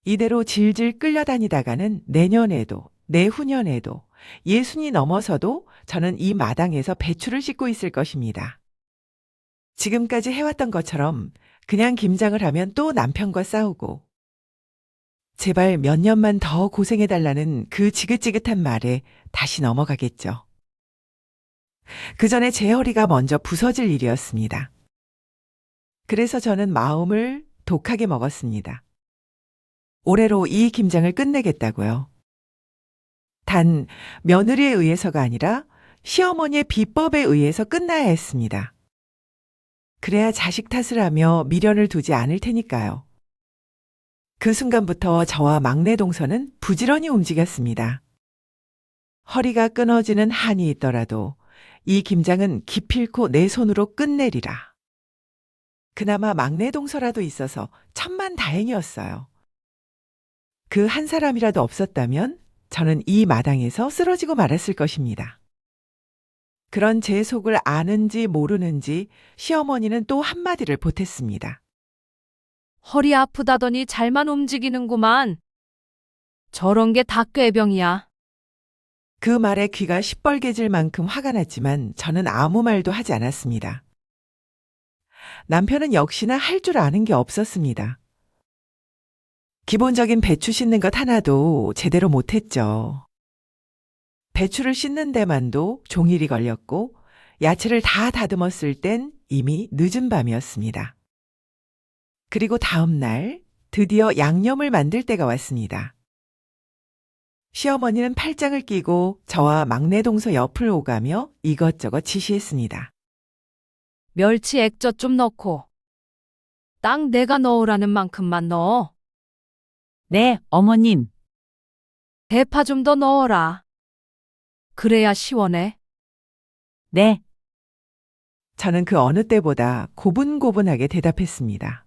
이대로 질질 끌려다니다가는 내년에도, 내후년에도, 예순이 넘어서도 저는 이 마당에서 배추를 씻고 있을 것입니다. 지금까지 해왔던 것처럼 그냥 김장을 하면 또 남편과 싸우고 제발 몇 년만 더 고생해달라는 그 지긋지긋한 말에 다시 넘어가겠죠. 그 전에 제 허리가 먼저 부서질 일이었습니다. 그래서 저는 마음을 독하게 먹었습니다. 올해로 이 김장을 끝내겠다고요. 단 며느리에 의해서가 아니라 시어머니의 비법에 의해서 끝나야 했습니다. 그래야 자식 탓을 하며 미련을 두지 않을 테니까요. 그 순간부터 저와 막내 동서는 부지런히 움직였습니다. 허리가 끊어지는 한이 있더라도 이 김장은 기필코 내 손으로 끝내리라. 그나마 막내 동서라도 있어서 천만다행이었어요. 그 한 사람이라도 없었다면 저는 이 마당에서 쓰러지고 말았을 것입니다. 그런 제 속을 아는지 모르는지 시어머니는 또 한마디를 보탰습니다. 허리 아프다더니 잘만 움직이는구만. 저런 게 다 꾀병이야. 그 말에 귀가 시뻘개질 만큼 화가 났지만 저는 아무 말도 하지 않았습니다. 남편은 역시나 할 줄 아는 게 없었습니다. 기본적인 배추 씻는 것 하나도 제대로 못했죠. 배추를 씻는 데만도 종일이 걸렸고 야채를 다 다듬었을 땐 이미 늦은 밤이었습니다. 그리고 다음 날 드디어 양념을 만들 때가 왔습니다. 시어머니는 팔짱을 끼고 저와 막내 동서 옆을 오가며 이것저것 지시했습니다. 멸치 액젓 좀 넣고. 딱 내가 넣으라는 만큼만 넣어. 네, 어머님. 대파 좀 더 넣어라. 그래야 시원해. 네. 저는 그 어느 때보다 고분고분하게 대답했습니다.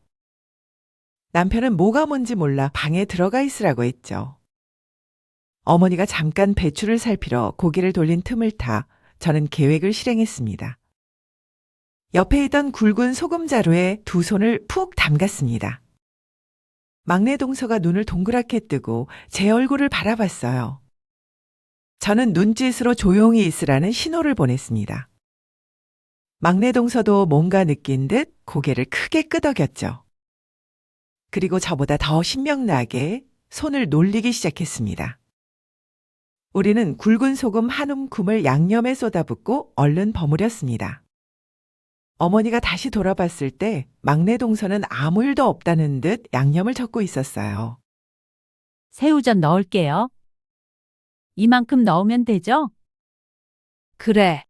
남편은 뭐가 뭔지 몰라 방에 들어가 있으라고 했죠. 어머니가 잠깐 배추를 살피러 고개를 돌린 틈을 타 저는 계획을 실행했습니다. 옆에 있던 굵은 소금자루에 두 손을 푹 담갔습니다. 막내 동서가 눈을 동그랗게 뜨고 제 얼굴을 바라봤어요. 저는 눈짓으로 조용히 있으라는 신호를 보냈습니다. 막내 동서도 뭔가 느낀 듯 고개를 크게 끄덕였죠. 그리고 저보다 더 신명나게 손을 놀리기 시작했습니다. 우리는 굵은 소금 한 움큼을 양념에 쏟아붓고 얼른 버무렸습니다. 어머니가 다시 돌아봤을 때 막내 동서는 아무 일도 없다는 듯 양념을 젓고 있었어요. 새우젓 넣을게요. 이만큼 넣으면 되죠? 그래.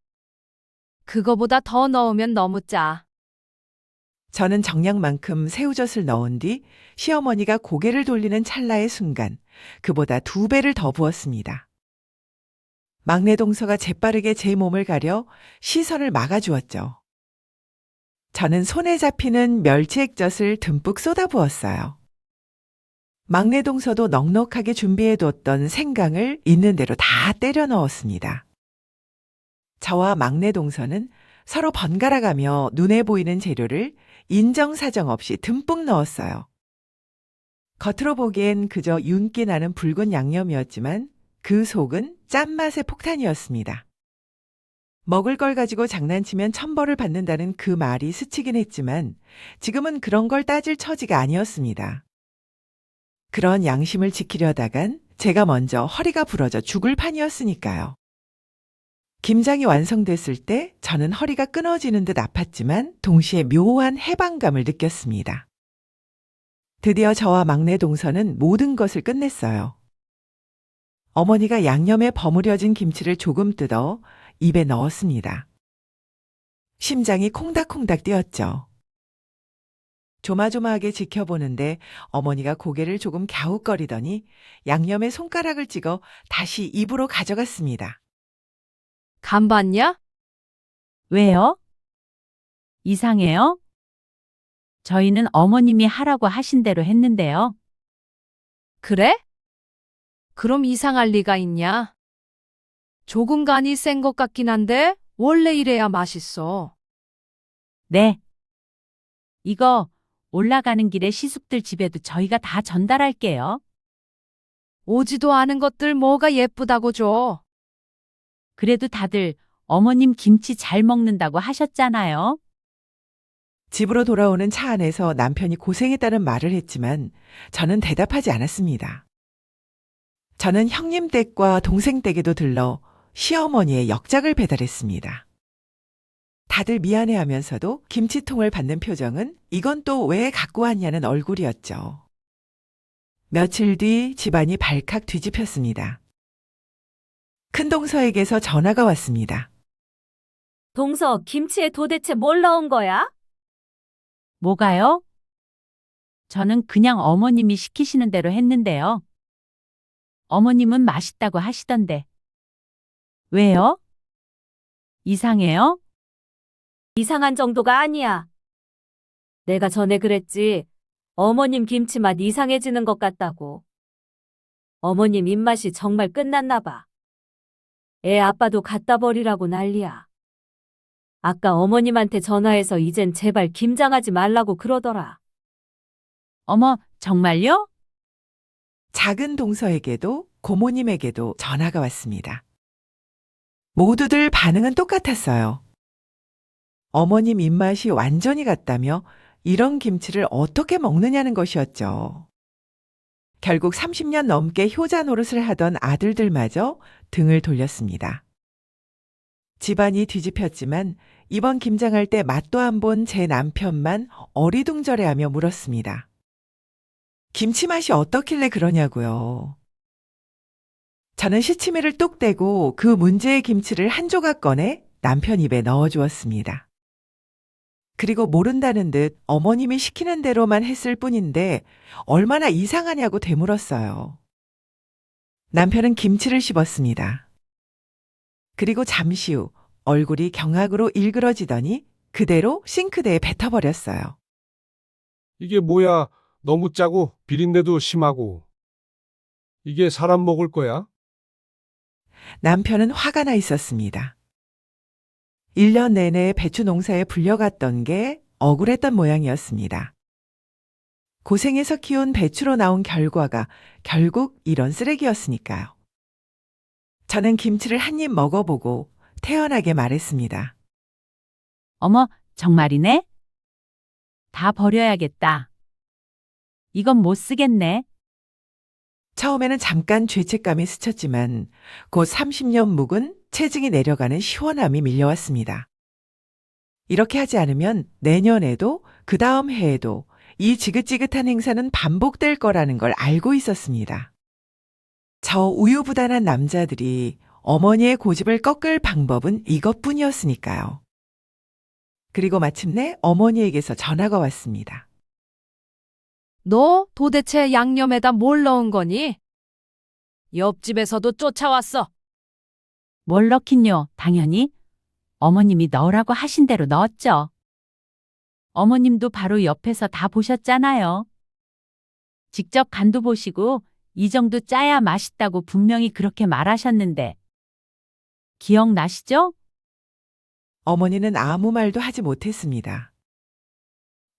그거보다 더 넣으면 너무 짜. 저는 정량만큼 새우젓을 넣은 뒤 시어머니가 고개를 돌리는 찰나의 순간 그보다 2배를 더 부었습니다. 막내 동서가 재빠르게 제 몸을 가려 시선을 막아주었죠. 저는 손에 잡히는 멸치 액젓을 듬뿍 쏟아부었어요. 막내 동서도 넉넉하게 준비해뒀던 생강을 있는 대로 다 때려 넣었습니다. 저와 막내 동서는 서로 번갈아가며 눈에 보이는 재료를 인정사정 없이 듬뿍 넣었어요. 겉으로 보기엔 그저 윤기 나는 붉은 양념이었지만 그 속은 짠맛의 폭탄이었습니다. 먹을 걸 가지고 장난치면 천벌을 받는다는 그 말이 스치긴 했지만 지금은 그런 걸 따질 처지가 아니었습니다. 그런 양심을 지키려다간 제가 먼저 허리가 부러져 죽을 판이었으니까요. 김장이 완성됐을 때 저는 허리가 끊어지는 듯 아팠지만 동시에 묘한 해방감을 느꼈습니다. 드디어 저와 막내 동서는 모든 것을 끝냈어요. 어머니가 양념에 버무려진 김치를 조금 뜯어 입에 넣었습니다. 심장이 콩닥콩닥 뛰었죠. 조마조마하게 지켜보는데 어머니가 고개를 조금 갸웃거리더니 양념에 손가락을 찍어 다시 입으로 가져갔습니다. 간 봤냐? 왜요? 이상해요? 저희는 어머님이 하라고 하신 대로 했는데요. 그래? 그럼 이상할 리가 있냐? 조금 간이 센 것 같긴 한데 원래 이래야 맛있어. 네. 이거 올라가는 길에 시숙들 집에도 저희가 다 전달할게요. 오지도 않은 것들 뭐가 예쁘다고 줘. 그래도 다들 어머님 김치 잘 먹는다고 하셨잖아요. 집으로 돌아오는 차 안에서 남편이 고생했다는 말을 했지만 저는 대답하지 않았습니다. 저는 형님 댁과 동생 댁에도 들러 시어머니의 역작을 배달했습니다. 다들 미안해하면서도 김치통을 받는 표정은 이건 또 왜 갖고 왔냐는 얼굴이었죠. 며칠 뒤 집안이 발칵 뒤집혔습니다. 큰동서에게서 전화가 왔습니다. 동서, 김치에 도대체 뭘 넣은 거야? 뭐가요? 저는 그냥 어머님이 시키시는 대로 했는데요. 어머님은 맛있다고 하시던데. 왜요? 이상해요? 이상한 정도가 아니야. 내가 전에 그랬지. 어머님 김치 맛 이상해지는 것 같다고. 어머님 입맛이 정말 끝났나 봐. 애 아빠도 갖다 버리라고 난리야. 아까 어머님한테 전화해서 이젠 제발 김장하지 말라고 그러더라. 어머, 정말요? 작은 동서에게도 고모님에게도 전화가 왔습니다. 모두들 반응은 똑같았어요. 어머님 입맛이 완전히 갔다며 이런 김치를 어떻게 먹느냐는 것이었죠. 결국 30년 넘게 효자 노릇을 하던 아들들마저 등을 돌렸습니다. 집안이 뒤집혔지만 이번 김장할 때 맛도 안 본 제 남편만 어리둥절해하며 물었습니다. 김치 맛이 어떻길래 그러냐고요. 저는 시치미를 뚝 떼고 그 문제의 김치를 한 조각 꺼내 남편 입에 넣어주었습니다. 그리고 모른다는 듯 어머님이 시키는 대로만 했을 뿐인데 얼마나 이상하냐고 되물었어요. 남편은 김치를 씹었습니다. 그리고 잠시 후 얼굴이 경악으로 일그러지더니 그대로 싱크대에 뱉어버렸어요. 이게 뭐야? 너무 짜고 비린내도 심하고. 이게 사람 먹을 거야? 남편은 화가 나 있었습니다. 1년 내내 배추 농사에 불려갔던 게 억울했던 모양이었습니다. 고생해서 키운 배추로 나온 결과가 결국 이런 쓰레기였으니까요. 저는 김치를 한 입 먹어보고 태연하게 말했습니다. 어머, 정말이네? 다 버려야겠다. 이건 못 쓰겠네. 처음에는 잠깐 죄책감이 스쳤지만 곧 30년 묵은 체증이 내려가는 시원함이 밀려왔습니다. 이렇게 하지 않으면 내년에도 그 다음 해에도 이 지긋지긋한 행사는 반복될 거라는 걸 알고 있었습니다. 저 우유부단한 남자들이 어머니의 고집을 꺾을 방법은 이것뿐이었으니까요. 그리고 마침내 어머니에게서 전화가 왔습니다. 너 도대체 양념에다 뭘 넣은 거니? 옆집에서도 쫓아왔어. 뭘 넣긴요? 당연히 어머님이 넣으라고 하신 대로 넣었죠. 어머님도 바로 옆에서 다 보셨잖아요. 직접 간도 보시고 이 정도 짜야 맛있다고 분명히 그렇게 말하셨는데. 기억나시죠? 어머니는 아무 말도 하지 못했습니다.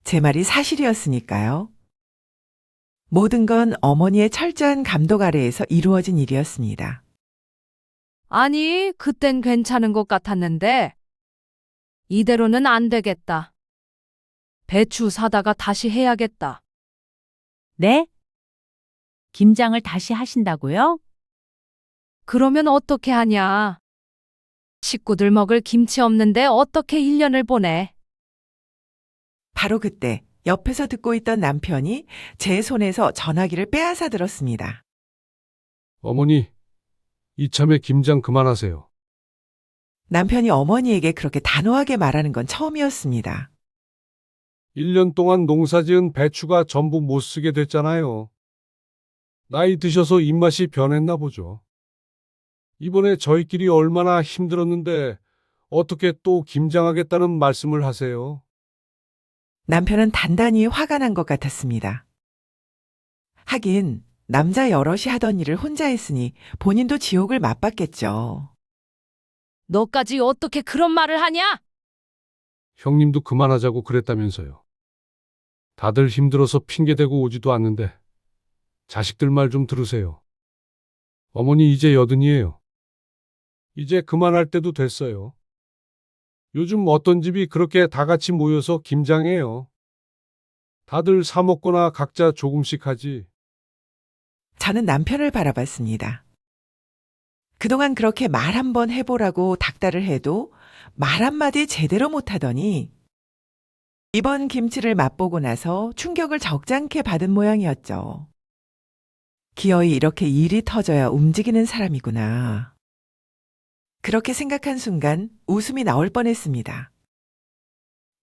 제 말이 사실이었으니까요. 모든 건 어머니의 철저한 감독 아래에서 이루어진 일이었습니다. 아니, 그땐 괜찮은 것 같았는데. 이대로는 안 되겠다. 배추 사다가 다시 해야겠다. 네? 김장을 다시 하신다고요? 그러면 어떻게 하냐? 식구들 먹을 김치 없는데 어떻게 1년을 보내? 바로 그때 옆에서 듣고 있던 남편이 제 손에서 전화기를 빼앗아 들었습니다. 어머니, 이참에 김장 그만하세요. 남편이 어머니에게 그렇게 단호하게 말하는 건 처음이었습니다. 1년 동안 농사지은 배추가 전부 못 쓰게 됐잖아요. 나이 드셔서 입맛이 변했나 보죠. 이번에 저희끼리 얼마나 힘들었는데 어떻게 또 김장하겠다는 말씀을 하세요? 남편은 단단히 화가 난 것 같았습니다. 하긴 남자 여럿이 하던 일을 혼자 했으니 본인도 지옥을 맛봤겠죠. 너까지 어떻게 그런 말을 하냐? 형님도 그만하자고 그랬다면서요. 다들 힘들어서 핑계대고 오지도 않는데 자식들 말 좀 들으세요. 어머니 이제 80이에요. 이제 그만할 때도 됐어요. 요즘 어떤 집이 그렇게 다 같이 모여서 김장해요. 다들 사 먹거나 각자 조금씩 하지. 저는 남편을 바라봤습니다. 그동안 그렇게 말 한번 해보라고 닥달을 해도 말 한마디 제대로 못하더니 이번 김치를 맛보고 나서 충격을 적잖게 받은 모양이었죠. 기어이 이렇게 일이 터져야 움직이는 사람이구나. 그렇게 생각한 순간 웃음이 나올 뻔했습니다.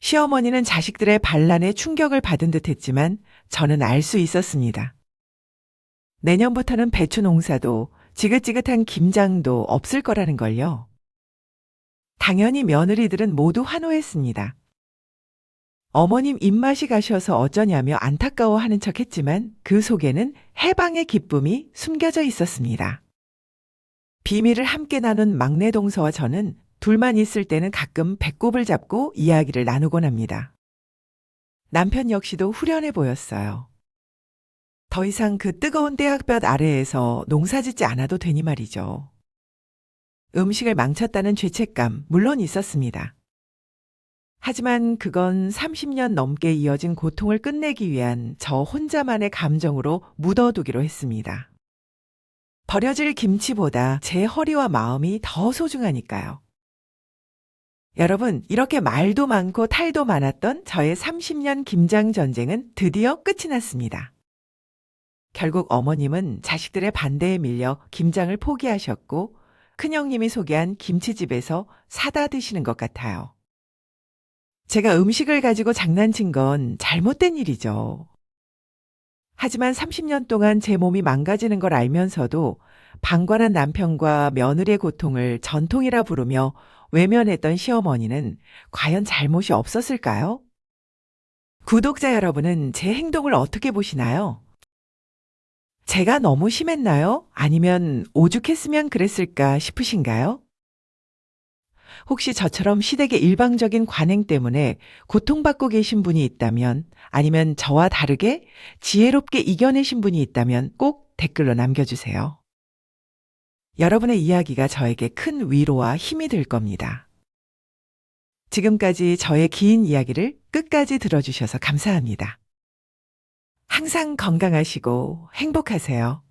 시어머니는 자식들의 반란에 충격을 받은 듯 했지만 저는 알 수 있었습니다. 내년부터는 배추 농사도 지긋지긋한 김장도 없을 거라는 걸요. 당연히 며느리들은 모두 환호했습니다. 어머님 입맛이 가셔서 어쩌냐며 안타까워하는 척 했지만 그 속에는 해방의 기쁨이 숨겨져 있었습니다. 비밀을 함께 나눈 막내 동서와 저는 둘만 있을 때는 가끔 배꼽을 잡고 이야기를 나누곤 합니다. 남편 역시도 후련해 보였어요. 더 이상 그 뜨거운 떼약볕 아래에서 농사짓지 않아도 되니 말이죠. 음식을 망쳤다는 죄책감 물론 있었습니다. 하지만 그건 30년 넘게 이어진 고통을 끝내기 위한 저 혼자만의 감정으로 묻어두기로 했습니다. 버려질 김치보다 제 허리와 마음이 더 소중하니까요. 여러분, 이렇게 말도 많고 탈도 많았던 저의 30년 김장 전쟁은 드디어 끝이 났습니다. 결국 어머님은 자식들의 반대에 밀려 김장을 포기하셨고 큰형님이 소개한 김치집에서 사다 드시는 것 같아요. 제가 음식을 가지고 장난친 건 잘못된 일이죠. 하지만 30년 동안 제 몸이 망가지는 걸 알면서도 방관한 남편과 며느리의 고통을 전통이라 부르며 외면했던 시어머니는 과연 잘못이 없었을까요? 구독자 여러분은 제 행동을 어떻게 보시나요? 제가 너무 심했나요? 아니면 오죽했으면 그랬을까 싶으신가요? 혹시 저처럼 시댁의 일방적인 관행 때문에 고통받고 계신 분이 있다면, 아니면 저와 다르게 지혜롭게 이겨내신 분이 있다면 꼭 댓글로 남겨주세요. 여러분의 이야기가 저에게 큰 위로와 힘이 될 겁니다. 지금까지 저의 긴 이야기를 끝까지 들어주셔서 감사합니다. 항상 건강하시고 행복하세요.